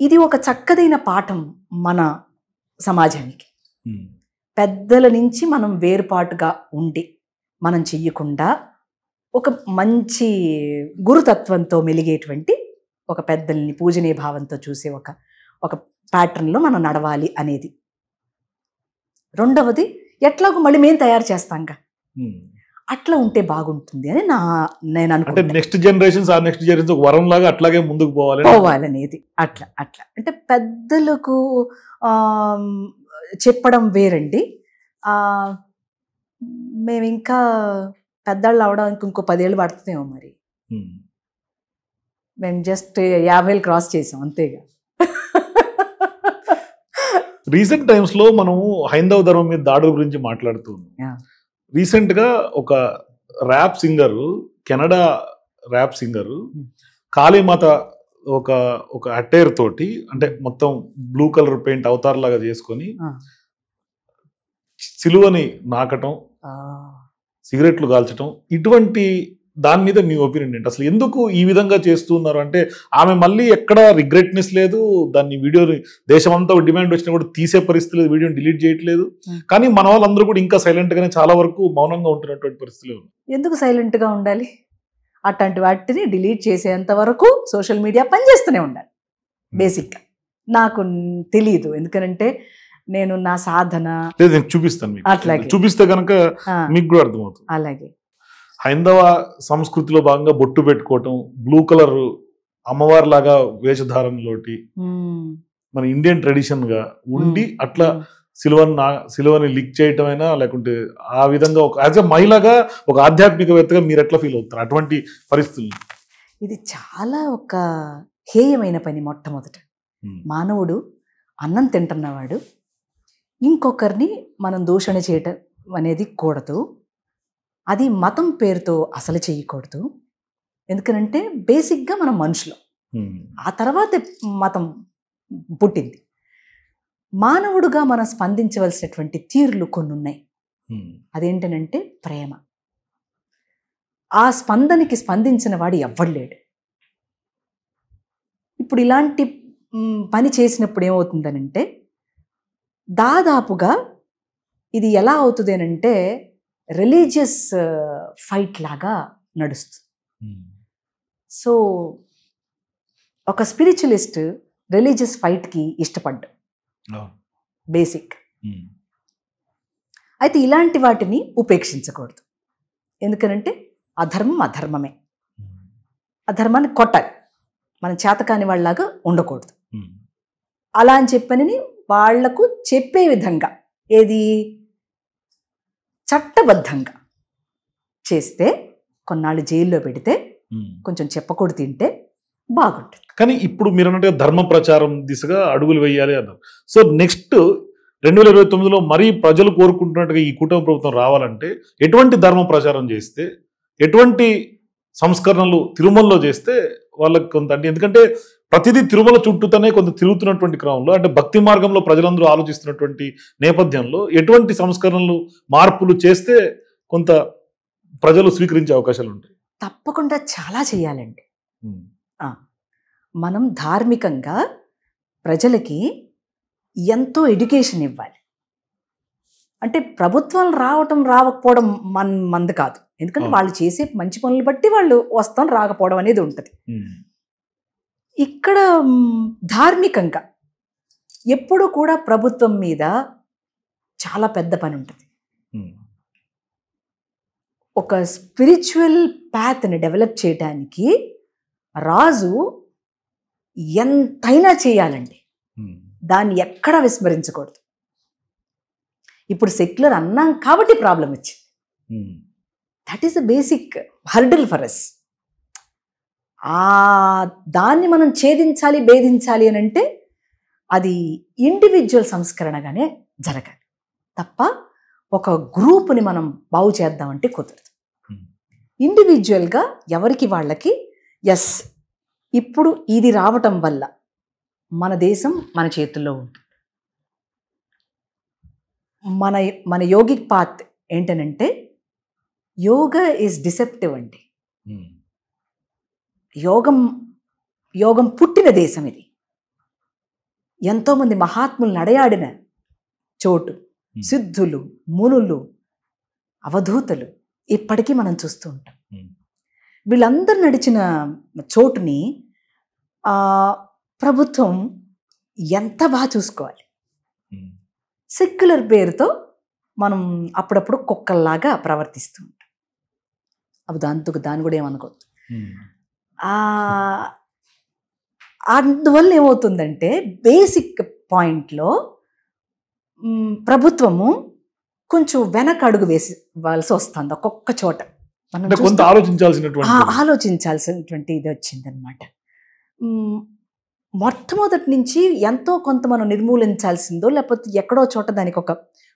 ఇది ఒక చక్కదైన పాఠం మన సమాజానికి. పెద్దల నుంచి మనం వేరుపాటుగా ఉండి మనం చెయ్యకుండా ఒక మంచి గురుతత్వంతో మెలిగేటువంటి ఒక పెద్దల్ని పూజనీయ భావంతో చూసే ఒక ప్యాటర్న్లో మనం నడవాలి అనేది. రెండవది, ఎట్లాగో మళ్ళీ మేము తయారు చేస్తాంగా, అట్లా ఉంటే బాగుంటుంది అని నేను అనుకుంటున్నాను. నెక్స్ట్ జనరేషన్స్ ఒక వరం లాగా అట్లాగే ముందుకు పోవాలనేది. అట్లా అంటే పెద్దలకు చెప్పడం వేరండి. మేము ఇంకా పెద్దవాళ్ళు అవడానికి ఇంకో 10 ఏళ్ళు పడుతుందేమో మరి. మేము జస్ట్ 50 క్రాస్ చేసాం అంతేగా. రీసెంట్ టైమ్స్ లో మనం హైందవ ధర్మం మీద దాడుల గురించి మాట్లాడుతూ ఉన్నాం. రీసెంట్ గా ఒక rap singer, Canada rap singer Kalimata ఒక అటైర్ తోటి, అంటే మొత్తం బ్లూ కలర్ పెయింట్ అవతార్ లాగా చేసుకొని సిలువని నాకటం, సిగరెట్లు కాల్చటం, ఇటువంటి దాని మీద మీ ఒపీనియన్ ఏంటి? అసలు ఎందుకు ఈ విధంగా చేస్తున్నారు? అంటే ఆమె మళ్ళీ ఎక్కడ రిగ్రెట్నెస్ లేదు, దాన్ని వీడియోని దేశమంతా డిమాండ్ వచ్చినా కూడా తీసే పరిస్థితి లేదు, వీడియోని డిలీట్ చేయట్లేదు. కానీ మన వాళ్ళందరూ కూడా ఇంకా సైలెంట్ గానే చాలా వరకు మౌనంగా ఉంటున్నటువంటి పరిస్థితులు ఉంది. ఎందుకు సైలెంట్ గా ఉండాలి? అట్లాంటి వాటిని డిలీట్ చేసేంత వరకు సోషల్ మీడియా పనిచేస్తూనే ఉండాలి. బేసిక్గా నాకు తెలియదు, ఎందుకంటే నేను నా సాధన చూపిస్తాను, అట్లాగే చూపిస్తే కనుక మీకు కూడా అర్థమవుతుంది. అలాగే హైందవ సంస్కృతిలో భాగంగా బొట్టు పెట్టుకోవటం, బ్లూ కలర్ అమ్మవారి లాగా వేషధారణలోటి మన ఇండియన్ ట్రెడిషన్ గా ఉండి అట్లా సిలువని లీక్ చేయటమైనా, లేకుంటే ఆ విధంగా ఒక యాజ్ ఎ మహిళగా ఒక ఆధ్యాత్మికవేత్తగా మీరు ఎట్లా ఫీల్ అవుతారు అటువంటి పరిస్థితులు? ఇది చాలా ఒక హేయమైన పని. మొట్టమొదట మానవుడు అన్నం తింటున్నవాడు, ఇంకొకరిని మనం దూషణ చేయటం అనేది కూడదు. అది మతం పేరుతో అసలు చేయకూడదు. ఎందుకనంటే బేసిక్గా మనం మనుషులం, ఆ తర్వాత మతం పుట్టింది. మానవుడుగా మనం స్పందించవలసినటువంటి తీరులు కొన్ని ఉన్నాయి. అదేంటనంటే ప్రేమ. ఆ స్పందనకి స్పందించిన వాడు ఎవ్వడు లేడు. ఇప్పుడు ఇలాంటి పని చేసినప్పుడు ఏమవుతుందనంటే దాదాపుగా ఇది ఎలా అవుతుంది అనంటే రిలీజియస్ ఫైట్ లాగా నడుస్తుంది. సో ఒక స్పిరిచువలిస్ట్ రిలీజియస్ ఫైట్కి ఇష్టపడ్డా బేసిక్. అయితే ఇలాంటి వాటిని ఉపేక్షించకూడదు. ఎందుకనంటే అధర్మం అధర్మమే. అధర్మాన్ని కొట్టాలి, మన చేతకాని వాళ్ళలాగా ఉండకూడదు. అలా అని చెప్పని వాళ్లకు చెప్పే విధంగా, ఏది చట్టబద్ధంగా చేస్తే, కొన్నాళ్ళు జైల్లో పెడితే, కొంచెం చెప్పకూడదు తింటే బాగుంటుంది. కానీ ఇప్పుడు మీరు అన్నట్టుగా ధర్మ ప్రచారం దిశగా అడుగులు వేయాలి అన్నారు. సో నెక్స్ట్ 2029లో మరీ ప్రజలు కోరుకుంటున్నట్టుగా ఈ కూటమి ప్రభుత్వం రావాలంటే ఎటువంటి ధర్మ ప్రచారం చేస్తే, ఎటువంటి సంస్కరణలు తిరుమలలో చేస్తే వాళ్ళకి కొంత, అంటే ఎందుకంటే ప్రతిదీ తిరుమల చుట్టూతోనే కొంత తిరుగుతున్నటువంటి క్రమంలో, అంటే భక్తి మార్గంలో ప్రజలందరూ ఆలోచిస్తున్నటువంటి నేపథ్యంలో ఎటువంటి సంస్కరణలు మార్పులు చేస్తే కొంత ప్రజలు స్వీకరించే అవకాశాలు ఉంటాయి? తప్పకుండా చాలా చేయాలండి. మనం ధార్మికంగా ప్రజలకి ఎంతో ఎడ్యుకేషన్ ఇవ్వాలి. అంటే ప్రభుత్వం రాకపోవడం మంది కాదు. ఎందుకంటే వాళ్ళు చేసే మంచి పనులు బట్టి వాళ్ళు వస్తాం, రాకపోవడం అనేది ఉంటుంది. ఇక్కడ ధార్మికంగా ఎప్పుడు కూడా ప్రభుత్వం మీద చాలా పెద్ద పని ఉంటుంది. ఒక స్పిరిచువల్ పాత్ని డెవలప్ చేయడానికి రాజు ఎంతైనా చేయాలండి, దాన్ని ఎక్కడా విస్మరించకూడదు. ఇప్పుడు సెక్యులర్ అన్నాం కాబట్టి ప్రాబ్లం వచ్చింది. That is the basic hurdle for us. దాన్ని మనం ఛేదించాలి, భేదించాలి అని అంటే అది ఇండివిజువల్ సంస్కరణగానే జరగాలి తప్ప ఒక గ్రూప్ని మనం బాగు చేద్దామంటే కుదరదు. ఇండివిజువల్గా ఎవరికి వాళ్ళకి ఎస్ ఇప్పుడు ఇది రావటం వల్ల మన దేశం మన చేతుల్లో ఉంటుంది. మన యోగిక్ పాత్ ఏంటనంటే యోగా ఈజ్ డిసెప్టివ్ అండి. యోగం పుట్టిన దేశం ఇది. ఎంతోమంది మహాత్ములు నడయాడిన చోటు, సిద్ధులు, మునులు, అవధూతలు ఇప్పటికీ మనం చూస్తూ ఉంటాం. వీళ్ళందరూ నడిచిన చోటుని ప్రభుత్వం ఎంత బాగా చూసుకోవాలి. సెక్యులర్ పేరుతో మనం అప్పుడప్పుడు కుక్కల్లాగా ప్రవర్తిస్తూ ఉంటాం. అవి దాన్ని కూడా ఏమనుకోవద్దు. అందువల్ల ఏమవుతుందంటే బేసిక్ పాయింట్లో ప్రభుత్వము కొంచెం వెనక అడుగు వేసి వస్తుంది ఒక్కొక్క చోట. మనం ఆలోచించాల్సినటువంటి ఇది వచ్చిందనమాట. మొట్టమొదటి నుంచి ఎంతో కొంత మనం నిర్మూలించాల్సిందో, లేకపోతే ఎక్కడో చోట దానికి ఒక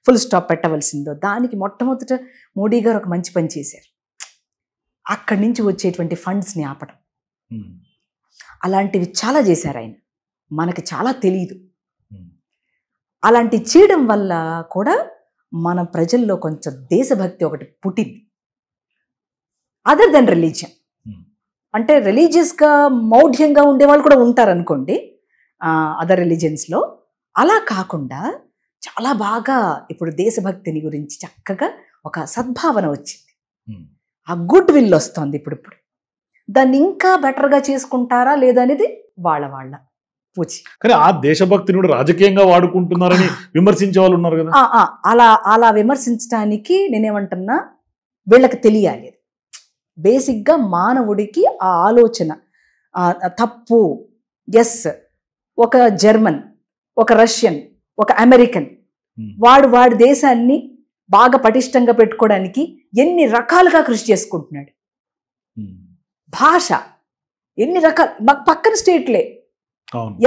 ఫుల్ స్టాప్ పెట్టవలసిందో, దానికి మొట్టమొదట మోడీ గారు ఒక మంచి పని చేశారు. అక్కడి నుంచి వచ్చేటువంటి ఫండ్స్ని ఆపడం, అలాంటివి చాలా చేశారు ఆయన. మనకి చాలా తెలియదు. అలాంటి చేయడం వల్ల కూడా మన ప్రజల్లో కొంచెం దేశభక్తి ఒకటి పుట్టింది. Other than religion. అంటే రిలీజియస్గా మౌఢ్యంగా ఉండేవాళ్ళు కూడా ఉంటారనుకోండి అదర్ రిలీజియన్స్లో. అలా కాకుండా చాలా బాగా ఇప్పుడు దేశభక్తిని గురించి చక్కగా ఒక సద్భావన వచ్చింది. ఆ గుడ్ విల్ వస్తుంది ఇప్పుడు. దాన్ని ఇంకా బెటర్గా చేసుకుంటారా లేదా అనేది వాళ్ళ పూచి. కానీ ఆ దేశభక్తిని కూడా రాజకీయంగా వాడుకుంటున్నారని విమర్శించే వాళ్ళు ఉన్నారు కదా. అలా విమర్శించడానికి నేనేమంటున్నా, వీళ్ళకి తెలియాలి. బేసిక్గా మానవుడికి ఆ ఆలోచన తప్పు. ఎస్, ఒక జర్మన్, ఒక రష్యన్, ఒక అమెరికన్ వాడి దేశాన్ని బాగా పటిష్టంగా పెట్టుకోవడానికి ఎన్ని రకాలుగా కృషి చేసుకుంటున్నాడు. భాష ఎన్ని రకాలు, మాకు పక్కన స్టేట్లే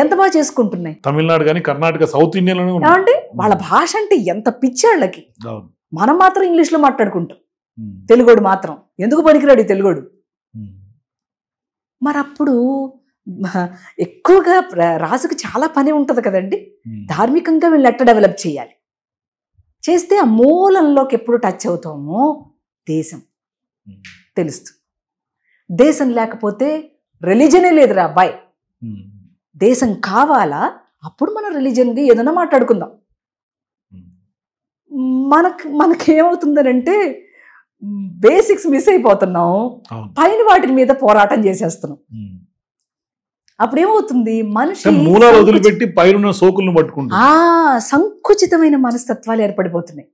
ఎంత బాగా చేసుకుంటున్నాయి. తమిళనాడు కానీ కర్ణాటక, సౌత్ ఇండియాలో అంటే వాళ్ళ భాష అంటే ఎంత పిచ్చాళ్ళకి. మనం మాత్రం ఇంగ్లీష్లో మాట్లాడుకుంటాం, తెలుగుడు మాత్రం ఎందుకు పనికిరాడు తెలుగుడు. మరి అప్పుడు ఎక్కువగా రాజుకు చాలా పని ఉంటుంది కదండి. ధార్మికంగా వీళ్ళు ఎట్లా డెవలప్ చేయాలి, చేస్తే ఆ మూలంలోకి ఎప్పుడు టచ్ అవుతామో దేశం తెలుస్తుంది. దేశం లేకపోతే రిలీజనే లేదురా అబ్బాయి. దేశం కావాలా, అప్పుడు మనం రిలీజన్గా ఏదైనా మాట్లాడుకుందాం. మనకేమవుతుందనంటే బేసిక్స్ మిస్ అయిపోతున్నాం, పైన వాటి మీద పోరాటం చేసేస్తున్నాం. అప్పుడు ఏమవుతుంది, మనిషి మూలాలు వదిలిపెట్టి పైన సోకులను పట్టుకుంటా సంకుచితమైన మనస్తత్వాలు ఏర్పడిపోతున్నాయి.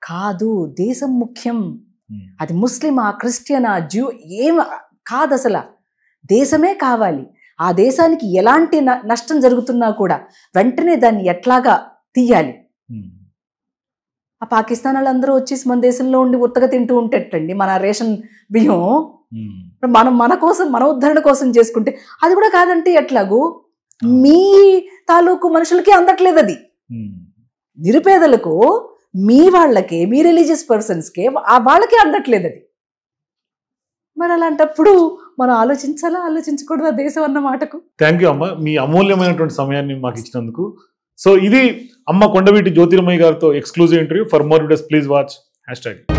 కాదు, దేశం ముఖ్యం. అది ముస్లిమా, క్రిస్టియనా, జ్యూ ఏం కాదు, అసలు దేశమే కావాలి. ఆ దేశానికి ఎలాంటి నష్టం జరుగుతున్నా కూడా వెంటనే దాన్ని ఎట్లాగా తీయాలి. ఆ పాకిస్తాన్ వాళ్ళందరూ వచ్చేసి మన దేశంలో ఉండి ఉత్తగా తింటూ ఉంటేటండి మన రేషన్ బియ్యం. మన కోసం, మన ఉద్ధరణ కోసం చేసుకుంటే అది కూడా కాదంటే ఎట్లాగూ మీ తాలూకు మనుషులకి అందట్లేదు. అది నిరుపేదలకు, మీ వాళ్ళకే, మీ రిలీజియస్ పర్సన్స్కే వాళ్ళకే అందట్లేదు అది. మరి అలాంటప్పుడు మనం ఆలోచించాలా, ఆలోచించకూడదు ఆ దేశం అన్న మాటకు. థ్యాంక్ యూ అమ్మ, మీ అమూల్యమైనటువంటి సమయాన్ని మాకు ఇచ్చినందుకు. సో ఇది అమ్మ కొండవీటి జ్యోతిర్మయి గారితో exclusive interview. For more videos please watch #.